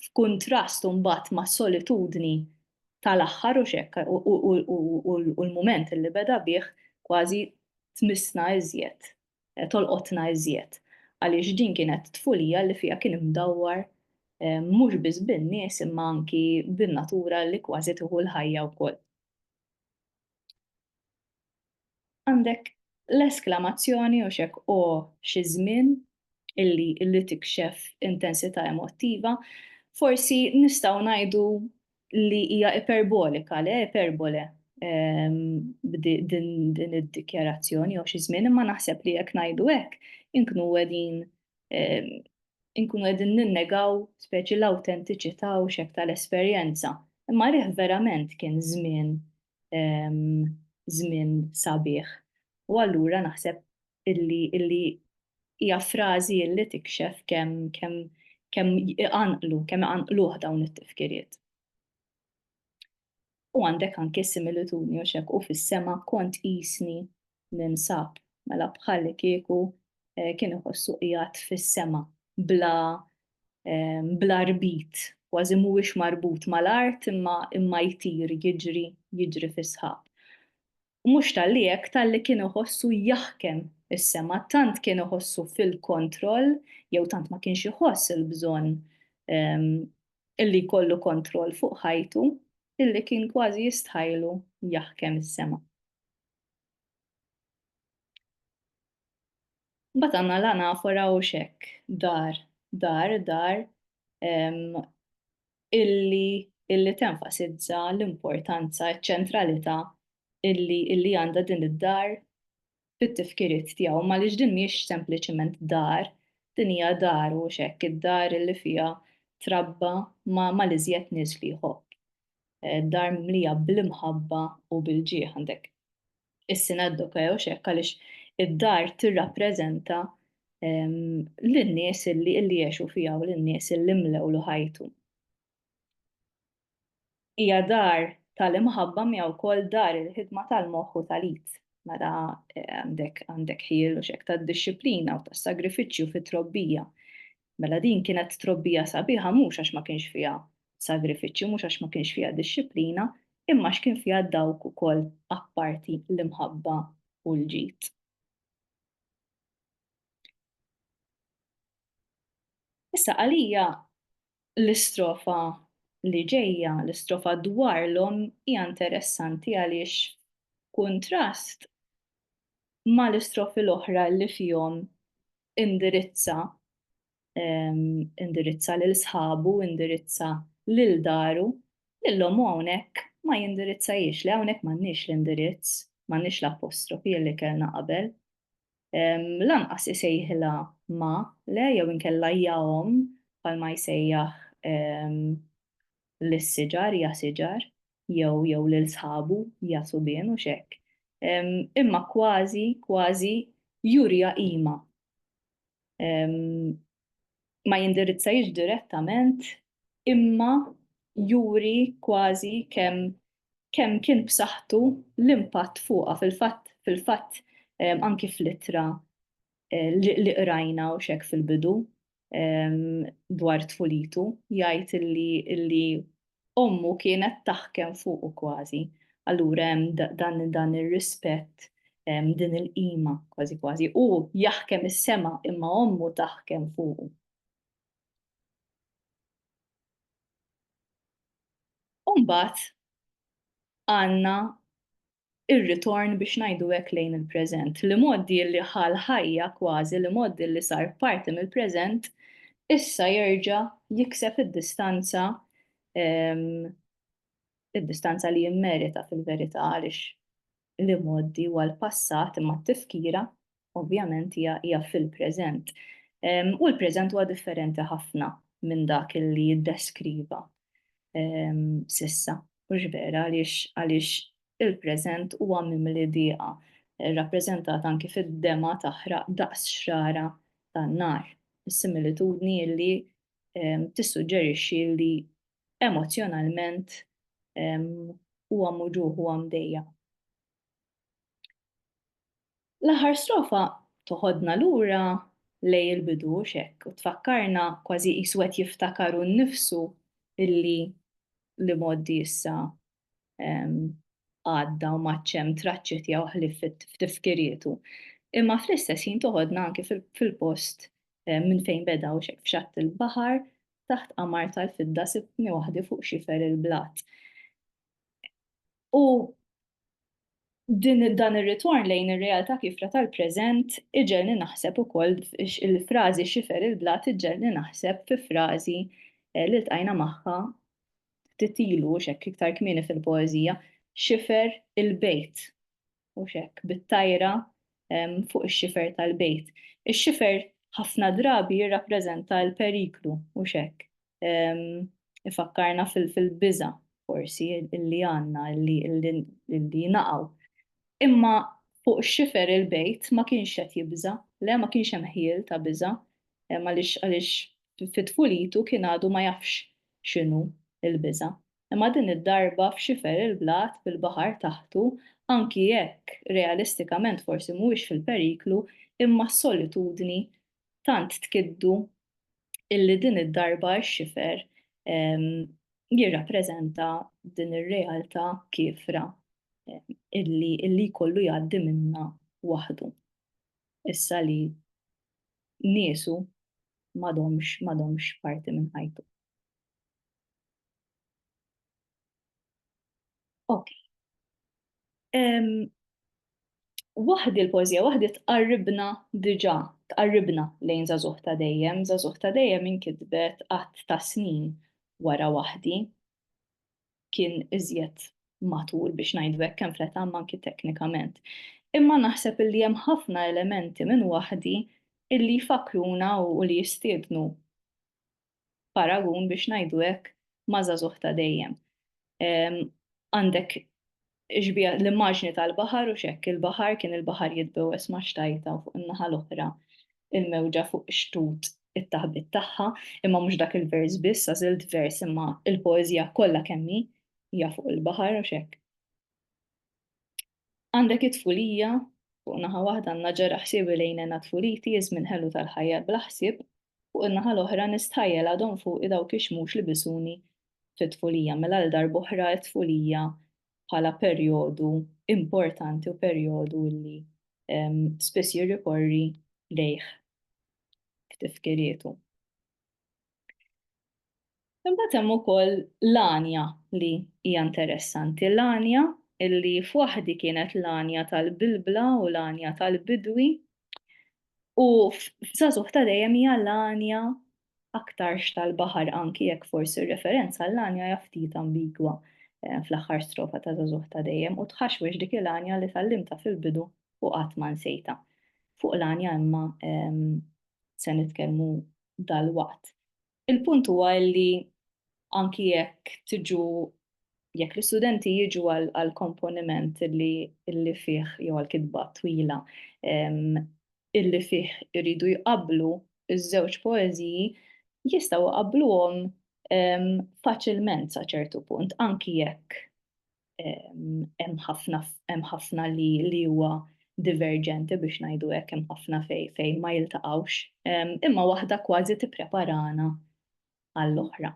f'kuntrast mbagħad mas-solitudni tal-aħħar u xekk u l-mument li beda bih kważi tmissna iżjed, tolqotna iżjed. Għaliex din kienet tfulija li fiha kien imdawwar mhux biss bin-nies imma anki bin-natura li kważi tieħu l-ħajja wkoll. Għandek l-esklamazzjoni u xekk o xi żmien illi tikxef intensità emottiva, forsi nistgħu ngħidu li hija iperbolika, le iperbole din id-dikjarazzjoni jew xi żmien, imma naħseb li jekk ngħidu hekk inkunu qegħdin ninnegaw speċi l-awtentiċità u xekk tal-esperjenza. Imma rih verament kien żmien sabiħ. U allura naħseb illi hija frażi li tikxef kemm iqanqluh dawn it-tifkiriet. U għandek anke similitudni u xekk u fis-sema kont qisni ninsab mela bħalli kieku kien iħossu qiegħed fis-sema bla rbit, kważi mhuwiex marbut mal-art imma jtir jiġri fis-sħab. U mhux talli hekk talli kien iħossu jaħkem is-sema, tant kien iħossu fil-kontroll jew tant ma kienx iħoss il-bżonn illi jkollu kontroll fuq ħajtu illi kien kważi jistħajlu jaħkem is-sema. Mbagħad għandna l-anafora u xekk dar illi tenfasizza l-importanza, ċ-ċentralità illi għandha din id-dar fit-tifkiriet tiegħu, ma għaliex din mhijiex sempliċement dar, din hija dar u xekk id-dar illi fiha trabba ma l-iżjed nies li jħobb. Dar mimlija bl-imħabba u bil-ġieħ għandek is-sineddoka jew xekk għaliex id-dar tirrappreżenta lin-nies illi jgħixu fiha u lin-nies illi mlewlu ħajtu. Hija dar tal-imħabba miegħu wkoll dar il-ħidma tal-moħħ u tal-id. Mela għandek ħiel u xekk tad-dixxiplina u tas-sagrifiċċju fit-trobbija. Mela din kienet trobbija sabiħa mhux għax ma kienx fiha sagrifiċċju, mhux għax ma kienx fiha dixxiplina, imma x'kien fiha dawk ukoll apparti l-imħabba u l-ġid. Issa għalija l-istrofa li ġejja l-istrofa dwar l-om hija interessanti għaliex kontrast ma l-istrofi l-oħra li fihom indirizza indirizza lil sħabu, indirizza lil daru, lillhom hawnhekk ma jindirizzajiex li hawnhekk m'għandniex l-indirizz, m'għandniex l-apostrofi li kellna qabel. Lanqas isejħilha ma, le jew inkella jahom bħalma jsejjaħ lis-siġar ja siġar, jew lil sħabu ja subien u xekk. Imma kważi jurja qima. Ma jindirizzajx direttament, imma juri kważi kemm kien b'saħħtu l-impatt fuqha fil-fatt anki fl-ittra li qrajna u xek fil-bidu dwar tfulitu jgħid illi ommu kienet taħkem fuqu kważi. Allura hemm dan ir-rispett din il-qima kważi kważi u jaħkem is-sema imma ommu taħkem fuqu. Umbagħad għandna ir-ritorn biex ngħidu hekk lejn il-preżent. Li moddi li ħal ħajja kważi li moddi li sar parti mill-preżent issa jerġa' jikseb id-distanza li jimmerita fil-verità għaliex li moddi huwa l-passat imma t-tifkira ovvjament hija fil-preżent. U l-preżent huwa differenti ħafna minn dak li jiddeskriva sissa. Mhux vera għaliex il-preżent huwa mimli dieqa rappreżentat anki fid-dema taħraq daqs xrara tan-nar. Is-similitudni li tissuġġerixxi li emozjonalment huwa muġuħ huwa mdejja. L-aħħar strofa toħodna lura lej il-bidu xekk u tfakkarna kważi qiswed jiftakaru nnifsu illi li moddi issa għadda u maċċem traċċi tiegħu ħlif f'tifkirietu. Imma fl-istess ħin toħodna anke fil-post minn fejn beda u xekk f'xatt il-baħar taħt qamar tal-fidda sibni waħdi fuq xifer il-blat. U dan ir-ritorn lejn ir-realtà kifra tal-preżent iġelni naħseb ukoll il-frażi xifer il-blat iġelni naħseb fi frażi li ltqajna magħha titilu xekk iktar kmieni fil-poeżija xifer il-bejt u xekk bit-tajra fuq ix-xifer tal-bejt. Ix-xifer ħafna drabi jirrappreżenta l-periklu u xekk. Ifakkarna fil-biża forsi illi għandna illi naqgħu. Imma fuq xifer il-bejt ma kienx qed jibża, le ma kienx hemm ħiel ta' biża, għaliex fit-tfulitu kien għadu ma jafx x'inhu il-biża. Imma din id-darba f'xifer il-blat bil-baħar taħtu anki jekk realistikament forsi mhuwiex fil-periklu imma s-solitudni tant tkiddu illi din id-darba x-xifer jirrappreżenta din ir-realtà kifra illi kollu jgħaddi minnha waħdu. Issa li niesu m'għadhomx parti minn ħajtu. Okay. Waħdi l-poezija, waħdi tqarribna lejn Żagħżugħ ta' dejjem. Żagħżugħ ta' dejjem inkitbet qatt ta' snin wara waħdi kien iżjed matul biex ngħidu hekk kemm fl-età anki teknikament. Imma naħseb illi hemm ħafna elementi minn waħdi illi jfakruna u li jistiednu paragun biex ngħidu hekk ma' Żagħżugħ ta' dejjem. Għandek ġbija l-immaġni tal-baħar u xekk il-baħar kien il-baħar jitbewwes ma' xtajta u fuq in-naħa l-oħra il-mewġa fuq xtut it-taħbit tagħha, imma mhux dak il-vers biss, għażilt vers imma il-poeżija kollha kemm hija fuq il-baħar u xekk. Għandek it-tfulija fuq naħa waħda għandna ġara ħsiebi lejn tfuliti żmien ħelu tal-ħajja bla ħsieb, fuq in-naħa l-oħra nistħajjel għadhom fuq dawk ix-xmux li bisuni fit-tfulija mela l darb'oħra t-tfulija bħala perjodu importanti u perjodu li spiss jirrikorri lejh f'tifkirietu. Imbagħad hemm ukoll l-Anja li hija interessanti. L-Anja illi f'waħdi kienet l-Anja tal-Bilbla u l-Anja tal-Bidwi u f'żagħżugħ ta' dejjem hija l-Anja aktarx tal-baħar anki jekk forsi r-referenza l-Anja hija ftit ambigwa fl-aħħar strofa ta' żagħżugħ ta' dejjem u tħaxwex dik il-Anja li tallimta fil-bidu u qatt ma nsejta. Fuq l-Anja imma se nitkellmu dalwaqt. Il-punt huwa li anki jekk tiġu jekk l-istudenti jiġu għal komponiment illi fih jew għal kitba twila illi fih iridu jqablu iż-żewġ poeżiji jistgħu jqabluhom faċilment sa ċertu punt anki jekk hemm ħafna li huwa diverġenti biex ngħidu hekk hemm ħafna fejn ma jiltaqgħux, imma waħda kważi tippreparana għall-oħra.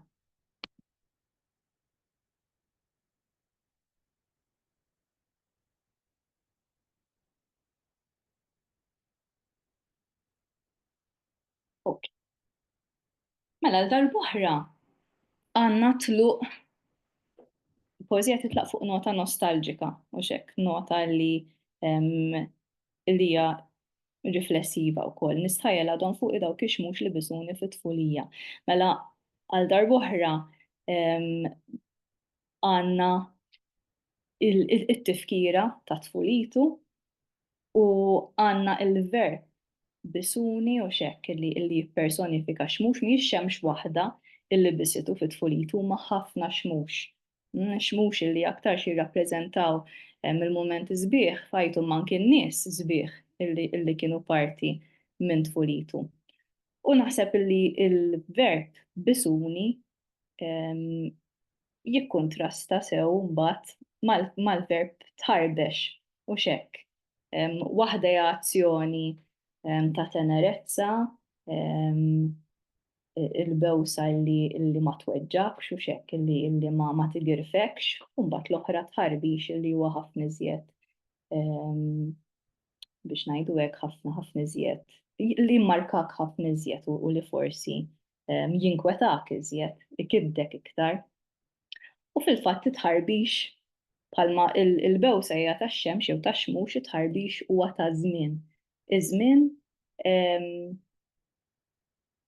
Ok. Mela l-darb'oħra għandna tluq il-poeżija titlaq fuq nota nostalġika mhux hekk nota li hija riflessiva wkoll. Nistħajjel għadhom fuq dawk ix-xmux li bisuni fit-tfulija. Mela għal darb'oħra għandna it-tifkira ta' tfulitu u għandna il-verb bisuni u xekk li jippersonifika xmux mhijiex xemx waħda illi bisitu fit-tfulitu huma ħafna xmux. Xmux illi aktar jirrappreżentaw il-mument sbieħ fajtu manki n-nies sbieħ illi kienu parti minn tfulitu. U naħseb illi il-verb bisuni jikkontrasta sew mbagħad mal-verb tħarbex u xekk. Waħda hija azzjoni ta' tenerezza, il-bewsa li ma tweġġakx u xekk li ma tigirfekx, u mbagħad l-oħra tħarbix li huwa ħafna iżjed biex ngħidu hekk ħafna iżjed li mmarkak ħafna iżjed u li forsi jinkwetak iżjed, ikibdek iktar. U fil-fatt it-tħarbix bħalma il-bewsa hija tax-xemx jew tax-xmux it-tħarbix huwa ta' żmien. Iż-żmien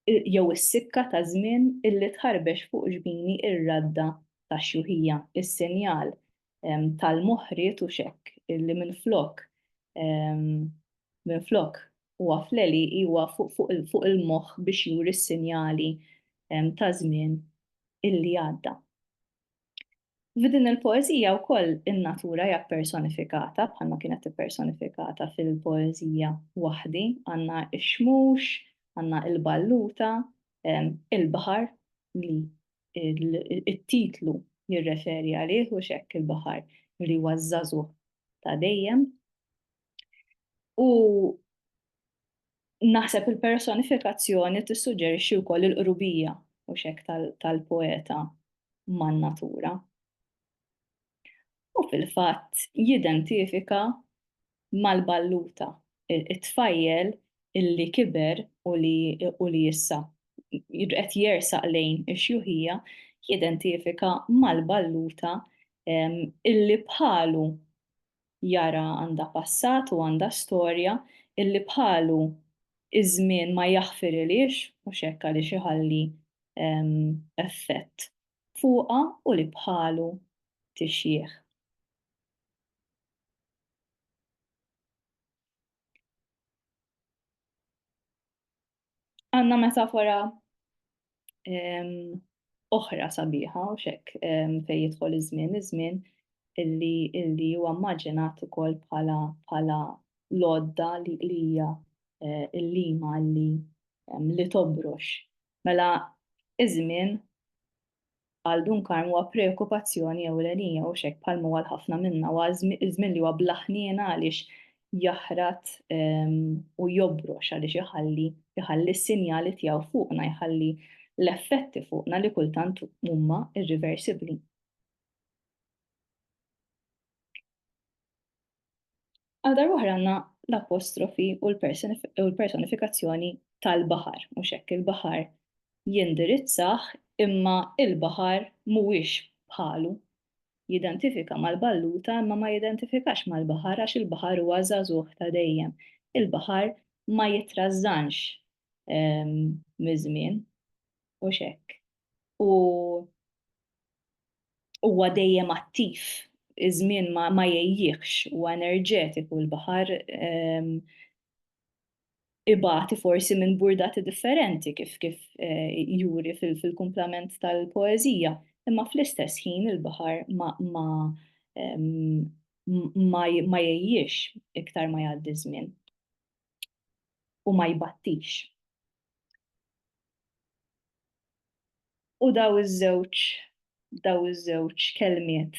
jew is-sikka ta' żmien illi tħarbex fuq ġbini ir-radda tax-xuħija, is-sinjal tal-moħħriet u xekk illi minflok huwa fleli huwa fuq il-moħħ biex juri s-sinjali ta' żmien illi għadda. F'din il-poeżija wkoll in-natura hija personifikata bħalma kienet ippersonifikata fil-poeżija waħdi, għandna x-xmux, għandna il-balluta, il-baħar li it-titlu jirreferi għalih u xekk il-baħar li huwa żagħżugħ ta' dejjem. U naħseb il-personifikazzjoni tissuġġerixxi wkoll il-qrubija u xekk tal-poeta man-natura. U fil-fatt jidentifika mal-balluta it-tfajjel illi kiber u li issa qed jersaq lejn ix-xuħija jidentifika mal-balluta illi bħalu jara għandha passat u għandha storja illi bħalu iż-żmien ma jaħfirilix mhux hekk għaliex iħalli effett fuqha u li bħalu tixjieħ. Għandna metafora oħra sabiħa u xekk fejn jidħol iż-żmien illi huwa immaġinat ukoll bħala lodda li hija l-lima li tobrox. Mela iż-żmien għal Duncan huwa preokkupazzjoni ewlenija u xekk bħalma huwa ħafna minnha huwa żmien li huwa blaħniena għaliex jaħrat u jobrox għaliex iħalli s-sinjali tiegħu fuqna, jħalli l-effetti fuqna li kultant huma irreversibbli. Għal darb'oħra għandna l-apostrofi u l-personifikazzjoni tal-baħar, mhux hekk il-baħar jindirizzah imma il-baħar mhuwiex bħalu. Jidentifika mal-balluta imma ma jidentifikax mal-baħar għax il-baħar huwa żagħżugħ ta' dejjem. Il-baħar ma jitrażżanx miż-żmien u x'hekk. U huwa dejjem attiv, iż-żmien ma jgħixx, huwa enerġetiku l-baħar ibati forsi minn burdati differenti kif juri fil-kumplament tal-poeżija, imma fl-istess ħin il-baħar ma jgħixx iktar ma jgħaddi żmien u ma jbattix. U daw iż-żewġ kelmiet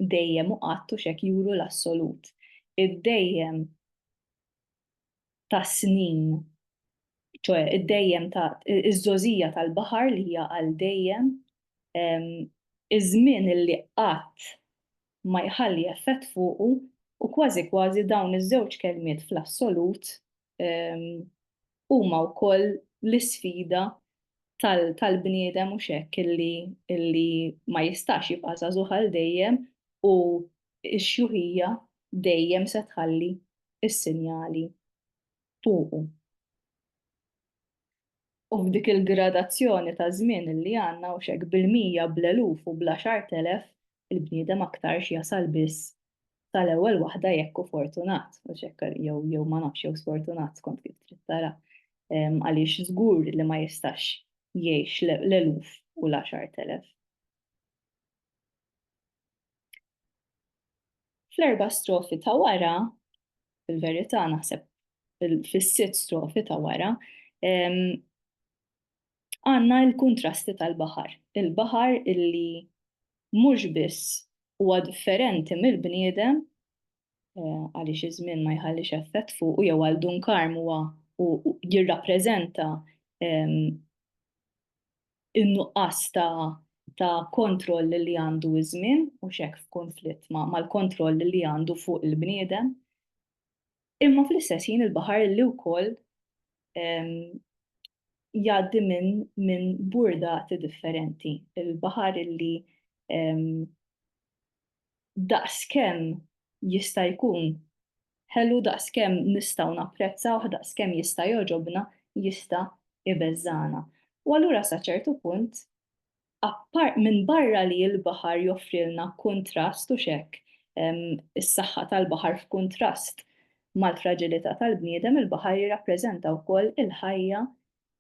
dejjem u qatt u x'hekk juru l-assolut. Id-dejjem ta' snin, ċoe id-dejjem ta' iż-żożija tal-baħar li hija għal dejjem, iż-żmien illi qatt ma jħalli effett fuqu u kważi kważi dawn iż-żewġ kelmiet fl-assolut huma wkoll l-isfida tal-bniedem u xekk illi ma jistax jibqa' żagħżugħ għal dejjem u x-xjuħija dejjem se tħalli is-sinjali fuqu. U f'dik il-gradazzjoni ta' żmien illi għandna u xekk bil-mija bl-eluf u bl-10,000 il-bniedem aktarx jasal biss tal-ewwel waħda jekk hu fortunat, u xekk jew ma nafx jew sfortunat skont kif trid tara għaliex żgur li ma jistax jgħix l-eluf u l-10,000. Fl-erba' strofi ta' wara, fil-verità naħseb fis-sitt strofi ta' wara, għandna l-kuntrasti tal-baħar. Il-baħar illi mhux biss huwa differenti mill-bniedem għaliex iż-żmien ma jħallix effett fuqu jew għal Dunkarm huwa jirrappreżenta in-nuqqas ta' kontroll li għandu iż-żmien u x'hekk f'konflitt mal-kontroll li għandu fuq il-bniedem. Imma fl-istess ħin il-baħar li wkoll jgħaddi minn burdati differenti. Il-baħar illi daqskemm jista' jkun ħelu daqskemm nistgħu napprezzaw, daqskemm jista' joġobna, jista' ibeżżana. U allura sa ċertu punt minn barra li l-baħar joffrilna kontrast u xekk is-saħħa tal-baħar f'kuntrast mal-fraġilità tal-bniedem, il-baħar jirrappreżenta wkoll il-ħajja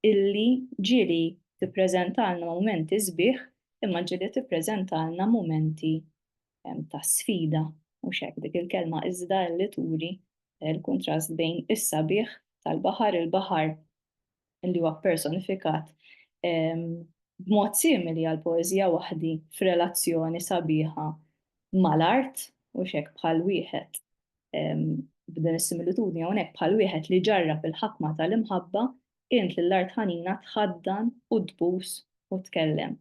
illi ġieli tippreżentalna mumenti sbieħ imma ġieli tippreżentalna mumenti ta' sfida u xekk dik il-kelma iżda li turi l-kuntrast bejn is-sabiħ tal-baħar, il-baħar illi huwa personifikat b'mod simili għal poeżija waħdi f'relazzjoni sabiħa mal-art u xekk bħal wieħed b'din is-similitudni hawnhekk bħal wieħed li ġarrab il-ħakma tal-imħabba int lill-art ħanina tħaddan u tbus u tkellem.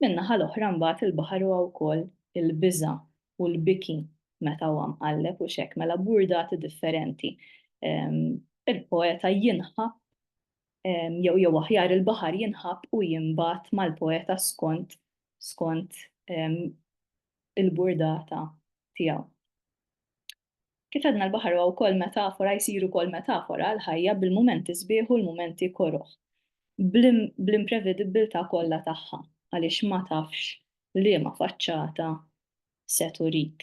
Min-naħa l-oħra mbagħad il-baħar huwa wkoll il-biża' u l-biki meta huwa mqalleb u xekk mela burdati differenti. Il-poeta jinħab jew aħjar il-baħar jinħab u jinbagħat mal-poeta skont il-burdata tiegħu. Kif għedna l-baħar huwa wkoll metafora, jsiru wkoll metafora għall-ħajja bil-mumenti sbieħ u l-mumenti koroħ. Bl-imprevedibilità kollha tagħha għaliex ma tafx liema faċċata se turik.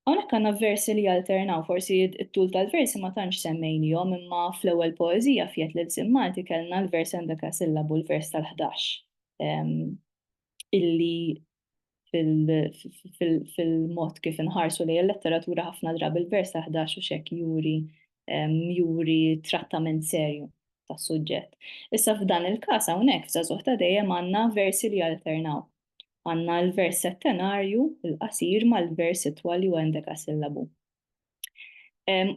Hawnhekk għandna versi li alternaw, forsi t-tul tal-versi ma tantx semmejnihom imma fl-ewwel poeżija fjet lil Malti kellna l-vers endekasillabu l-vers tal-11 illi fil-mod kif inħarsu lejn il-letteratura ħafna drabi il-vers ta' 11 u xekk juri trattament serju tas-suġġett. Issa f'dan il-każ hawnhekk f'żagħżugħ ta' dejjem għandna versi li alternaw. Għandna l-vers settenarju il-qasir mal-vers itwal u endekasillabu.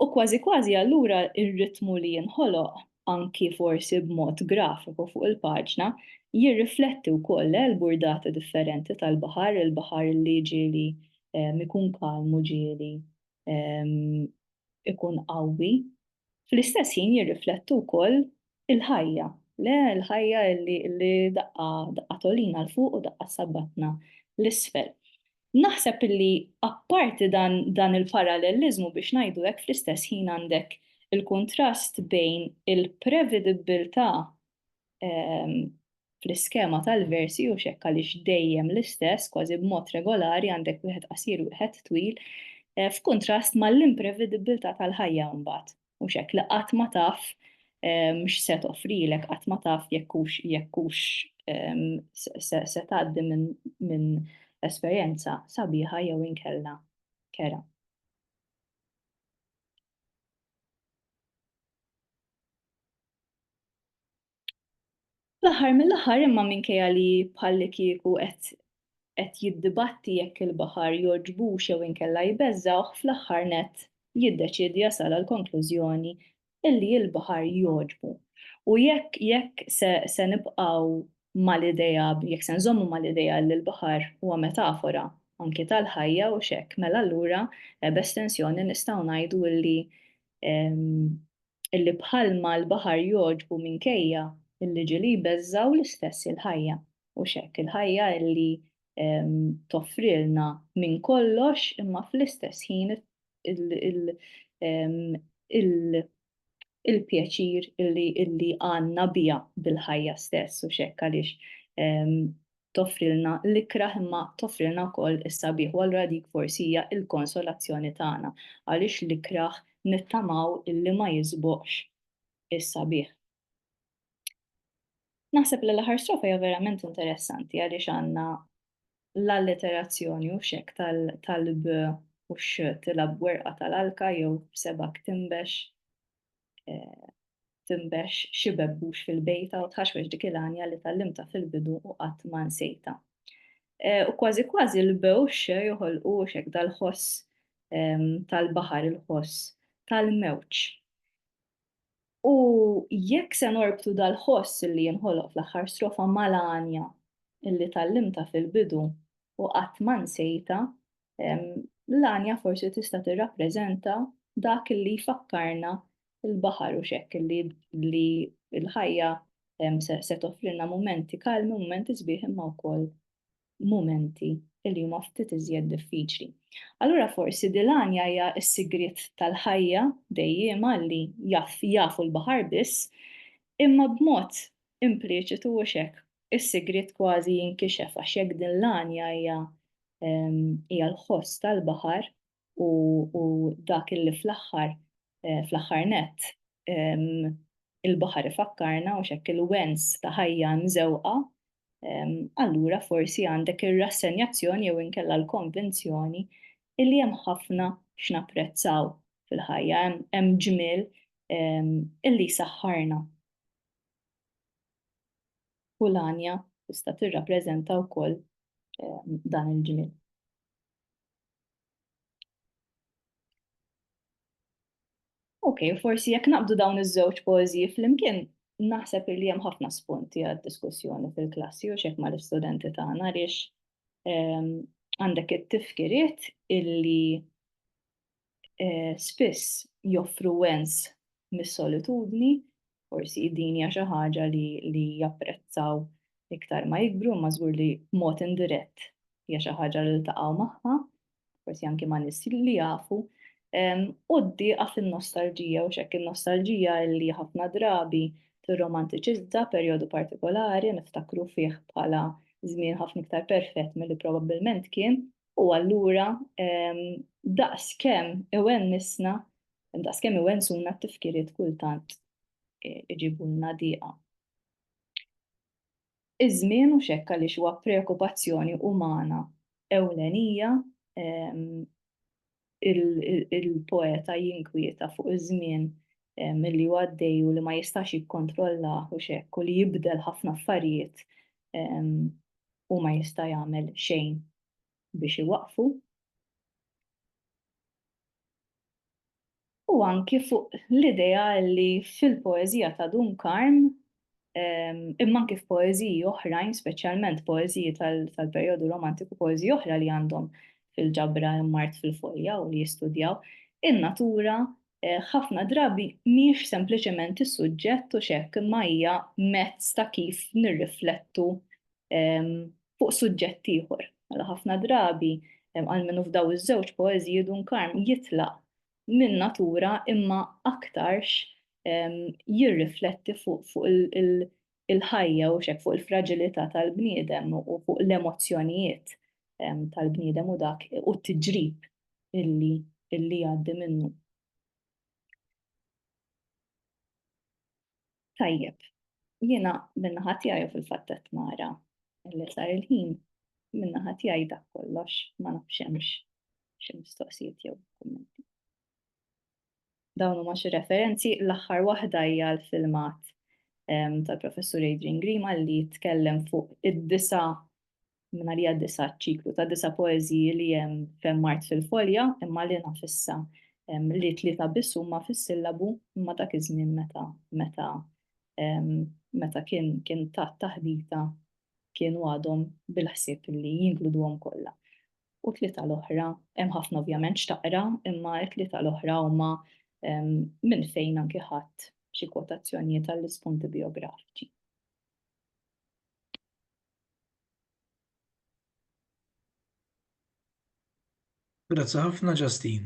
U kważi kważi allura ir-ritmu li jinħoloq anki forsi b'mod grafiku fuq il-paġna jirrifletti wkoll l-burdati differenti tal-baħar, il-baħar li ġieli ikun kalmu ġieli ikun qawwi Fl-istess ħin jirriflettu wkoll il-ħajja, le l-ħajja li daqqa tolina l fuq u daqqa sabbatna l-isfel. Naħseb illi apparti dan il-parallelizmu biex ngħidu hekk fl-istess ħin għandek il-kontrast bejn il-prevedibilità fl-iskema tal-versi u xekk għaliex dejjem l-istess, kważi b'mod regolari għandek wieħed qasir u wieħed twil, f'kuntrast mal-imprevedibilità tal-ħajja mbagħad. U xekk li qatt ma taf x'se toffrilek, qatt ma taf jekkux se tgħaddi minn esperjenza sabiħa jew inkella kera. L-aħħar mill-aħħar imma minkejja li bħalli kieku qed jiddibatti jekk il-baħar jogħġbux jew inkella jbeżżawh fl-aħħar nett jiddeċiedi jasal għal konklużjoni illi l-baħar jogħġbu. U jekk se nibqgħu mal-idea, jekk se nżommu mal-idea li l-baħar huwa metafora anke tal-ħajja u x'hekk, mela allura b'estensjoni nistgħu ngħidu illi bħalma l-baħar jogħġbu minkejja illi ġili jbeżżaw l-istess il-ħajja u xekk il-ħajja illi toffrilna minn kollox imma fl-istess ħin il-pjaċir illi għandna biha bil-ħajja stess u xekk għaliex toffrilna l-ikraħ imma toffrilna wkoll is-sabiħ u allura dik forsi hija l-konsolazzjoni tagħna għaliex l-ikraħ nittamaw illi ma jisbuqx is-sabiħ. Naħseb li l-aħħar strofa hija verament interessanti għaliex għandna l-allitterazzjoni u xek tal-b u x-tilab werqa tal-alka jew sebak timbex xibebbux fil-bejta u tħaxwex dik il-għanja li tal-limta fil-bidu u qatt ma nsejta. U kważi kważi l-bewx joħolqu xek dal-ħoss tal-baħar il-ħoss tal-mewġ. U jekk se norbtu dal-ħoss li jinħoloq fl-aħħar strofa mal-għanja illi tal-limta fil-bidu u qatt ma nsejta, l-għanja forsi tista' tirrappreżenta dak illi jfakkarna il-baħar u xekk li l-ħajja se toffrilna mumenti kalmi, mumenti sbieħ imma wkoll mumenti li huma ftit iżjed diffiċli. Allura forsi dilanja hija s-sigriet tal-ħajja dejjema li jafu l-baħar biss, imma b'mod impliċitu u xek is-sigriet kważi jinkixef għax jekk din l-għanja hija l-ħoss tal-baħar u dak illi fl-aħħar nett il-baħar ifakkarna u xekk il-wens ta' ħajja mżewqa, allura forsi għandek ir-rassenjazzjoni jew inkella l-konvinzjoni illi hemm ħafna x'napprezzaw fil-ħajja, hemm ġmiel illi jsaħħarna. U l-għanja tista' tirrappreżenta wkoll dan il-ġmiel. Okej, forsi jekk naqbdu dawn iż-żewġ poeżiji flimkien naħseb li hemm ħafna spunti għad-diskussjoni fil-klassi u x'hekk mal-istudenti tagħna għaliex għandek it-tifkiriet illi spiss joffru wens mis-solitudni, forsi din hija xi ħaġa li japprezzaw iktar ma jikbru ma żgur li b'mod indirett hija xi ħaġa li ltaqgħu magħha, forsi anke ma' nies li jafu. U d-dieqa fin-nostalġija u xekk il-nostalġija li ħafna drabi tirromantiċizza perjodu partikolari niftakru fih bħala żmien ħafna iktar perfett milli probabbilment kien u allura daqskemm iwensuna t-tifkiriet kultant iġibulna dieqa. Iż-żmien u xekk għaliex huwa preokkupazzjoni umana ewlenija il-poeta jinkwieta fuq iż-żmien milli huwa għaddej u li ma jistax jikkontrollah u xekk u li jibdel ħafna affarijiet u ma jista' jagħmel xejn biex iwaqfu. U anki fuq l-idea li fil-poeżija ta' Dunkarn imma anke f'poeżiji oħrajn, speċjalment poeżiji tal-perjodu romantiku, poeżiji oħra li għandhom fil-ġabra mart fil-folja u li jistudjaw, in-natura ħafna drabi mhix sempliċement is-suġġett u xekk imma hija mezz ta' kif nirriflettu fuq suġġett ieħor. Mela ħafna drabi għalmenu f'daw iż-żewġ poeżiji Dunkarm jitlaq minn natura imma aktarx jirrifletti fuq il-ħajja u xek fuq il-fragilità tal-bniedem u fuq l-emozzjonijiet tal-bniedem u dak u t-tiġrib illi jgħaddi minnu. Tajjeb, jiena minna ħatijaj fil-fattet nara li sar il-ħin minna ħatijaj dak kollox ma nafxemx xi mistoqsijiet jew kummenti. Dawn huma xi referenzi l-aħħar waħda hija l-filmat tal-professur Adrian Grima li jitkellem fuq id-disa minna li għad-disa ċiklu ta' disa poeziji li hemm femmart fil-folja imma li nafissa li tlieta biss huma fis-sillabu imma dak iż-żmien meta kien taħdita kienu għadhom bil-ħsieb li jinkluduhom kollha. U tlieta l-oħra, hemm ħafna ovvjament x'taqra, imma t-tlieta l-oħra huma minn fejn anke ħadd xi kwotazzjonijiet tal-ispunti biografiċi. Grazzi ħafna Justin.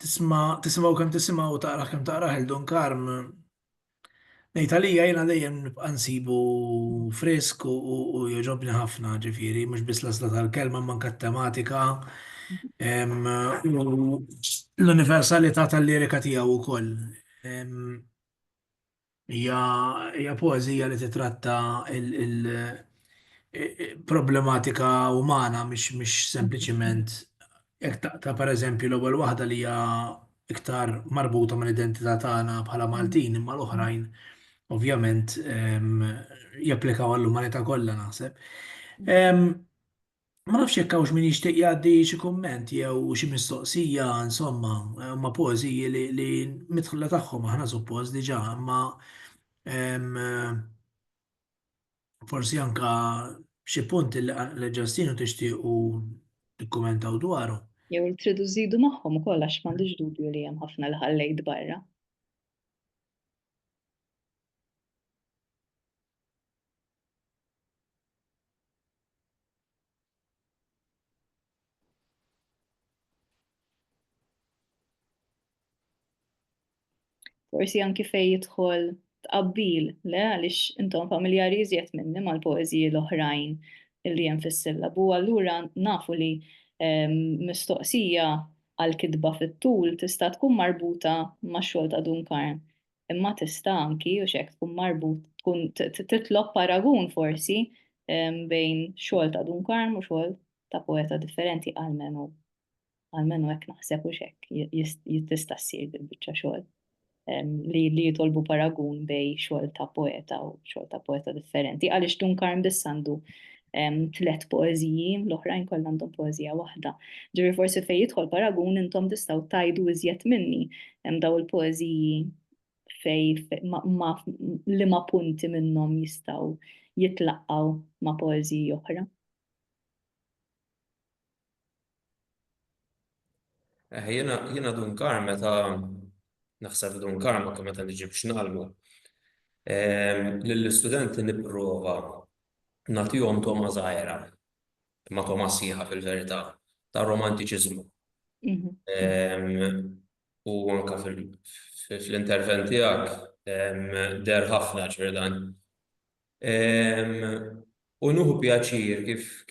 Tismaw kemm tisimgħu taqra kemm taqra Dunkarm. Ngħid għalija jiena dejjem nibqa' nsibu frisk u jogħġobni ħafna ġifieri, mhux biss l-asla tal-kelma manka t-tematika. U l-universalità tal-lirika tiegħu wkoll. Hija poeżija li titratta problematika umana mhix sempliċement jekk ta' pereżempju l-ewwel waħda li hija iktar marbuta mal-identità tagħna bħala Maltin imma l-oħrajn ovvjament japplikaw għall-umanità kollha naħseb. Ma nafx jekk hawnx min jixtieq jgħaddi xi kumment jew xi mistoqsija, insomma, huma poeżiji li midħla tagħhom aħna suppost diġà, imma forsi anka xi punti li Ġastinu tixtiequ tikkumentaw dwaru. Jew li tridu żidu magħhom ukoll għax m'għandix dubju li hemm ħafna li ħallejt barra. Forsi anki fejn jidħol tqabbil, le għaliex intom familjari iżjed minni mal-poeżiji l-oħrajn illi hemm fis-sillabu, allura nafu li mistoqsija għal-kitba fit-tul tista' tkun marbuta max-xogħol ta' Dunkarm. Imma tista' anki u xek tkun tkun titlob paragun forsi bejn xogħol ta' Dunkarm u xogħol ta' poeta differenti għalmenu hekk naħseb u xek tista' ssir bil-biċċa xogħol. Li jitolbu paragun bej xogħol ta' poeta u xogħol ta' poeta differenti. Għaliex Dunkarm biss għandu 3 poeżiji, l-oħrajn kollha għandhom poeżija waħda. Ġifieri forsi fejn jidħol paragun intom tistgħu tajdu iżjed minni hemm daw il-poeżiji li ma punti minnhom jistgħu jitlaqgħu ma' poeżiji oħra. Jiena Dunkarm meta naħseb Dunkarm anke meta niġi biex nagħlmu. Lill-istudenti nipprova nagħtihom toma żgħira, ma toma sieħa fil-verità ta' romantiċiżmu. U anke fl-intervent tiegħek der ħafna ġifier dan. U nieħu pjaċir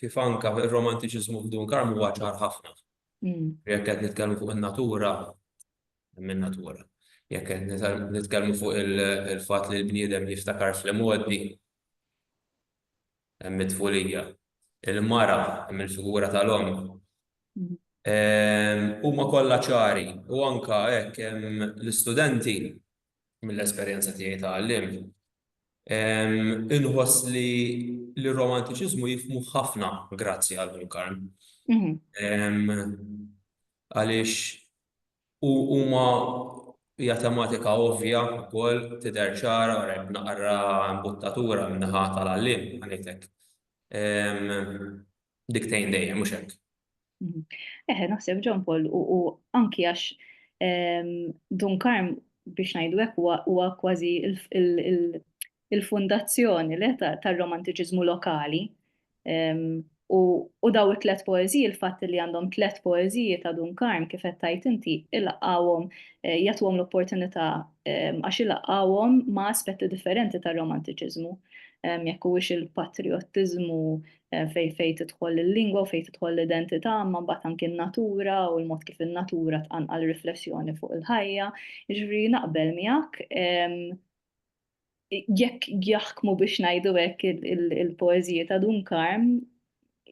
kif anke ir-romantiċiżmu f'Dunkarm huwa ċar ħafna. Jekk qed nitkellmu fuq in-natura, minn natura. Jekk qed nitkellmu fuq il-fatt li l-bniedem jiftakar fl-imoddi, hemm it-tfulija, il-mara, hemm il-figura tal-omm. Huma kollha ċari u anke hekk hemm l-istudenti mill-esperjenza tiegħi ta' għalliem inħoss li l-romantiċiżmu jifhmu ħafna grazzi għal Dunkarm. Għaliex huma hija tematika ovvja wkoll tidher ċara wara naqra mbuttatura min-naħa tal-għalliem ngħidlek. Diktejn dejjem mhux hekk. Naħseb John Paul u anki għax Dunkarm biex ngħidu hekk huwa kważi il-fundazzjoni tar-romantiċiżmu lokali. U daw it-tlet poeżiji, il-fatt li għandhom tlet poeżiji ta' Dunkarm kif qed tajt inti, ilaqgħuhom jagħtuhom l-opportunità għax ilaqgħuhom ma' aspetti differenti tar-romantiċiżmu. Jekk huwiex il-patriottiżmu fejn tidħol il-lingwa u fejn tidħol l-identità, ma mbagħad anke n-natura u l-mod kif in-natura tqanqal riflessjoni fuq il-ħajja. Jiġifieri naqbel miegħek jekk jaħkmu biex ngħidu hekk il-poeżiji ta' Dunkarm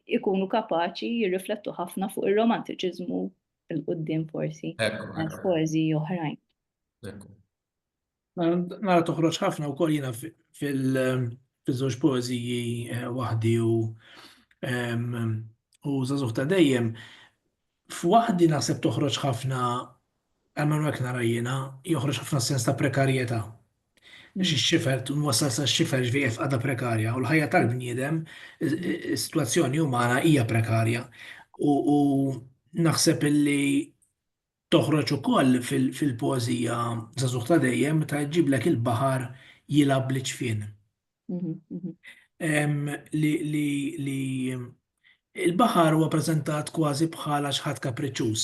ikunu kapaċi jirriflettu ħafna fuq ir-romantiċiżmu il-qudiem forsi poeżiji oħrajn. Nara toħroġ ħafna wkoll jiena fil-żewġ poeżiji waħdi u żagħżugħ ta' dejjem. F'waħdi naħseb toħroġ ħafna għalmenu hekk nara jiena joħroġ ħafna sens ta' prekarjetà. Xifer, nwasal sa xifer ġvijef għada prekarja u l-ħajja tal-bniedem, situazzjoni umana hija prekarja. U naħseb illi toħroġ ukoll fil-poezija żagħżugħ ta' dejjem ta' ġiblek il-baħar jilab l-ġfien. Li il-baħar huwa preżentat kważi bħala xi ħadd kapriċċuż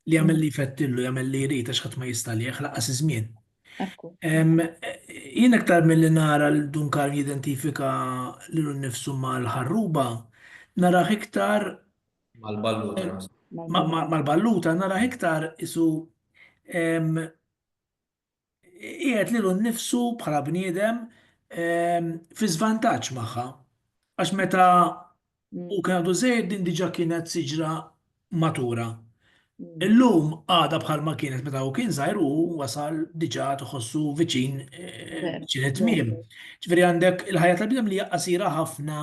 li jagħmel li jfettillu, jagħmel li jrid għax ħadd ma jista' li laqqas iż-żmien. Jien aktar mill-li nara l-Dunkarm jidentifika lilu nnifsu mal-ħarruba, nara iktar Mal-balluta. mal-balluta, nara iktar isu qiegħed lilu nnifsu bħala bniedem fi żvantaġġ magħha. Għax meta u kien għadu żejr din diġà kienet siġra matura. Illum għada bħalma kienet meta u kien żgħir u wasal diġà tħossu viċin it-tmiem. Ġifieri għandek il-ħajja tal-bniedem li hija qasira ħafna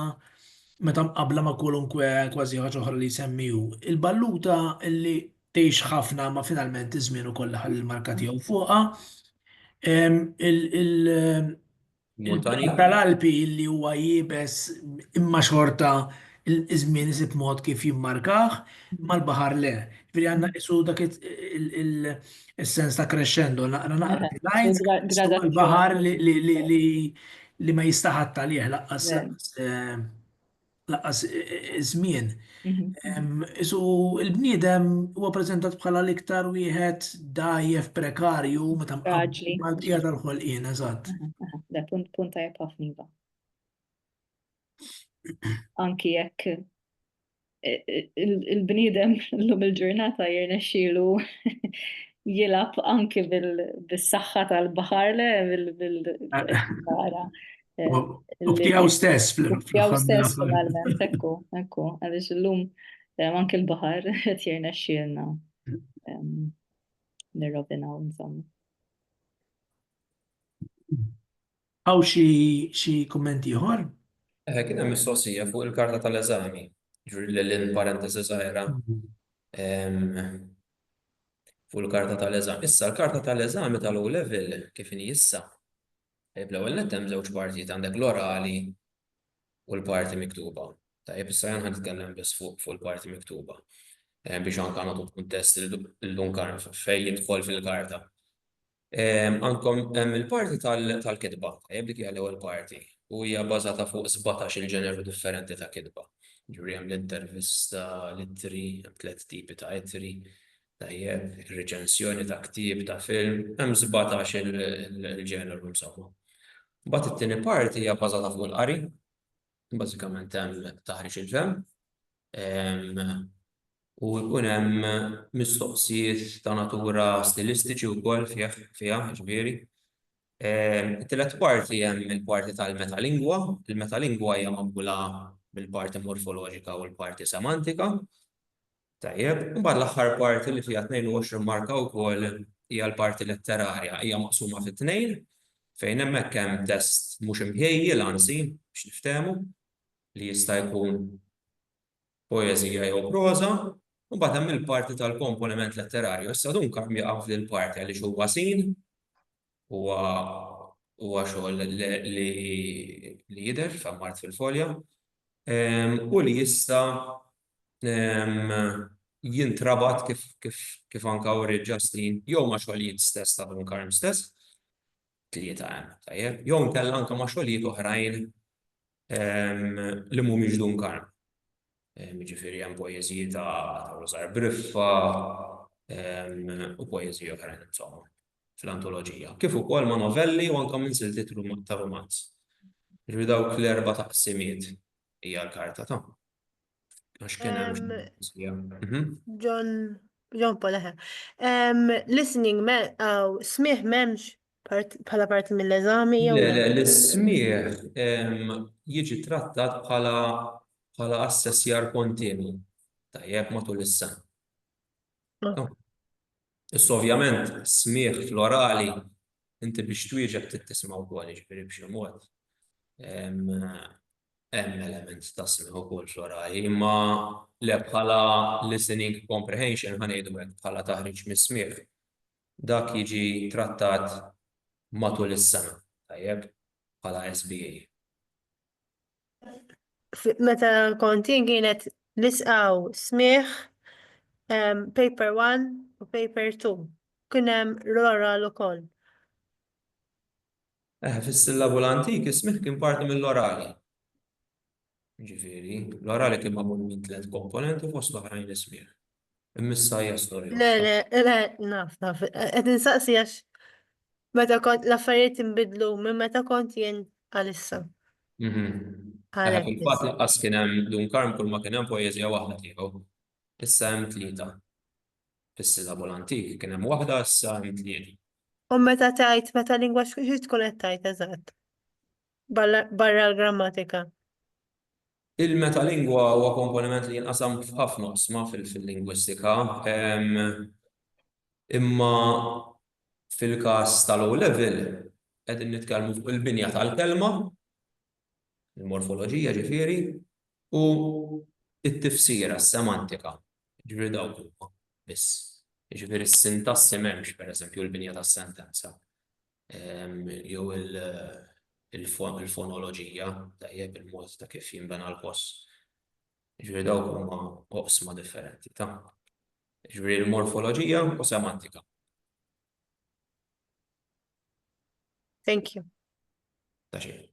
meta mqabbla ma' kwalunkwe kważi ħaġa oħra li jsemmihu. Il-balluta li tgħix ħafna ma finalment iż-żmien ukoll ħall il-marka tiegħu fuqha. Tal-Alpi li huwa jibes imma xorta il-żmien isib mod kif jimmarkah mal-baħar le. Ġifieri għandna qisu dak is-sens ta' crescendo naqra lines mal-baħar li ma jistaħatta lih laqqas iż-żmien. Isu il-bniedem huwa preżentat bħala l-iktar wieħed dajjef prekarju meta qiegħed tal-ħolqien, eżatt. Da punt tajjeb ħafna iva. Anki jekk il-bniedem llum il-ġurnata jirnexxielu jilab anki bis-saħħa tal-baħar le bil-bara. U b'tiegħu stess Tiegħu stess finalment, ekku, għaliex illum anke l-baħar qed jirnexxielna nirrovinaw insomma. Għaw xi kummenti ieħor? Kien hemm mistoqsija fuq il-karta tal-eżami, ġuri l-parentesi żgħira. Fuq il-karta tal-eżami. Issa l-karta tal-eżami tal-O level kif inhi issa. Bl-ewwel nett hemm żewġ partijiet għandek l-orali u l-parti miktuba. Tajjeb issa jien ħanitkellem biss fuq il-parti miktuba. Biex anke nagħtu kuntest il-Dunkarm fejn jidħol fil-karta. Għandkom hemm il-parti tal-kitba, tajjeb dik hija l-ewwel parti. U hija bbażata fuq 17 il-ġeneru differenti ta' kitba. Ġuri hemm l-intervista, l-ittri, hemm tliet tipi ta' ittri, tajjeb, ir-reċensjoni ta' ktieb ta' film, hemm 17 il-ġeneru insomma. Mbagħad it-tieni parti hija bbażata fuq il-qari, bażikament hemm taħriġ il-fem, u jkun hemm mistoqsijiet ta' natura stilistiċi wkoll fiha, ġifieri. It-tielet parti hemm il-parti tal-metalingwa. Il-metalingwa hija magħmula bil-parti morfoloġika u l-parti semantika. Tajjeb, imbagħad l-aħħar parti li fiha 22 marka wkoll hija l-parti letterarja, hija maqsuma fi tnejn fejn hemmhekk hemm test mhux imħejjel ansi biex niftehmu li jista' jkun poeżija jew proża, u mbagħad hemm il-parti tal-komponiment letterarju. Issa Dunkarm jaqa' f'din il-parti għaliex huwa sin huwa xogħol li jidher f'ammart fil-folja u li jista' jintrabat kif anka wrid Justin jew ma' xogħlijiet stess ta' Dunkarm stess, tlieta hemm, tajjeb, jew nkella anke ma' xogħlijiet oħrajn li mhumiex Dunkarm. Jiġifieri hemm poeżiji ta' Rosar Briffa u poeżiji oħrajn insomma fl-antoloġija. Kif ukoll ma' novelli u anke minn siltiet ta' romanz. Ġifieri dawk l-erba' taqsimiet hija l-karta ta' għax kien hemm John Paul, listening, smih memx bħala parti mill-eżami jew Le, l-ismieħ jiġi trattat bħala assessjar kontinu. Tajjeb matul is-sena. Issa ovvjament smieħ fl-orali inti biex twieġeb trid tisma' wkoll jiġifieri b'xi mod. Hemm element ta' smieħ ukoll fl-orali, imma le bħala listening comprehension ħanejdu hekk bħala taħriġ mis-smieħ. Dak jiġi trattat matul is-sena, tajjeb, bħala SBA. Meta konti kienet lisqaw smih paper 1 u paper 2. Kien hemm l-oral ukoll. Fis-sillabu l-antik ismih kien parti mill-orali. Ġifieri, l-orali kien magħmul minn 3 komponenti fost l-oħrajn l-ismieħ. Immissa hija storja. Le, naf. Qed insaqsi għax meta kont l-affarijiet inbidlu minn meta kont jien għalissa. Fil-fatt laqqas kien hemm Dunkarm kull ma kien hemm poeżija waħda tiegħu. Issa hemm tlieta. Fis-sillabu l-antik kien hemm waħda, issa hemm tlieta. U meta tajt, meta lingwa xi tkun qed tajt eżatt? Barra l-grammatika. Il-metalingwa huwa komponiment li jinqasam f'ħafna qosma fil-lingwistika. Imma fil-każ tal-low level qegħdin nitkellmu fuq il-binja tal-kelma, il-morfoloġija ġifieri, u t-tifsira, s-semantika. Ġifieri dawk huma biss. Ġifieri s-sintassi m'hemmx pereżempju l-binja tas-sentenza. Jew il-fonoloġija, tajjeb il-mod ta' kif jinbena l-post. Ġifieri dawk huma oqsma differenti ta'. Ġifieri l-morfoloġija u semantika. Thank you. Ta' xejn.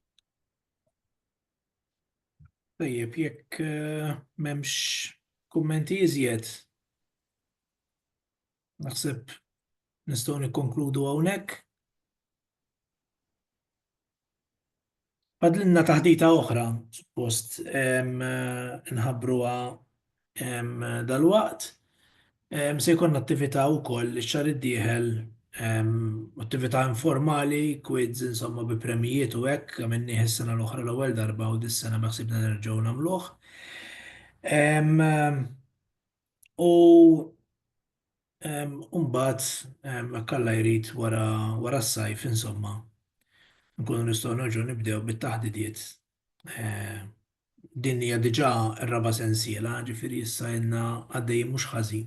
Tajjeb, jekk m'hemmx kummenti iżjed, naħseb nistgħu nikkonkludu hawnhekk. Fadlilna taħdita oħra, suppost nħabbruha dal-waqt. Se jkollna attività wkoll ix-xahar id-dieħel, attività informali, quiz insomma bi premijiet u hekk, għamilni is-sena l-oħra l-ewwel darba u dis-sena ma ħsibna nerġgħu nagħmluh. U mbagħad hekk Alla jrid wara s-sajf insomma. Nkunu nistgħu nerġgħu nibdew bit-taħdidiet. Din hija diġà r-raba' sensiela, ġifieri issa jenna għaddejjin mhux ħażin.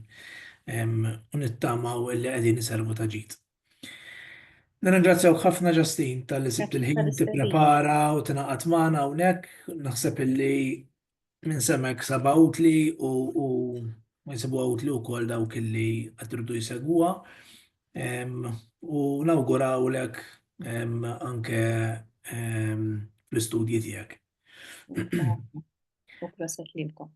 U nittamaw li qegħdin iservu ta' ġid. Nirringrazzjawk ħafna Justin tal-li sibt il-ħin tipprepara u tingħaqad magħna hawnhekk. Naħseb illi minn semek saba' utli u ma jsibuha utli wkoll dawk illi qed irdu jsegwuha. U nawgurawlek anke fl-istudji tiegħek. U proset lilkom.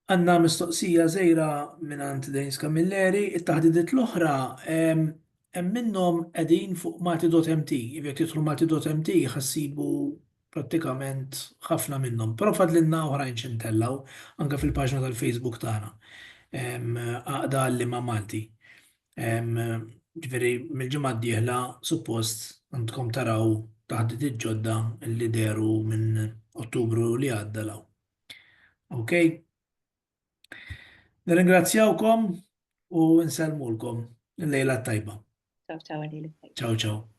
Għandna mistoqsija żgħira mingħand Denis Camilleri, it-taħdidiet l-oħra hemm minnhom qegħdin fuq Malti.mt, jekk tidħlu Malti.mt ħassibu prattikament ħafna minnhom, però fadlilna oħrajn x'intellaw anke fil-paġna tal-Facebook tagħna. Għaqda għallima Malti. Ġifieri mill-ġimgħa d-dieħla suppost għandkom taraw taħdidiet ġodda li deru minn Ottubru li għadda law. Okay? Nirringrazzjawkom u nsellmulkom il-lejla tajba. Ciao, ciao, għalili. Ciao, ciao.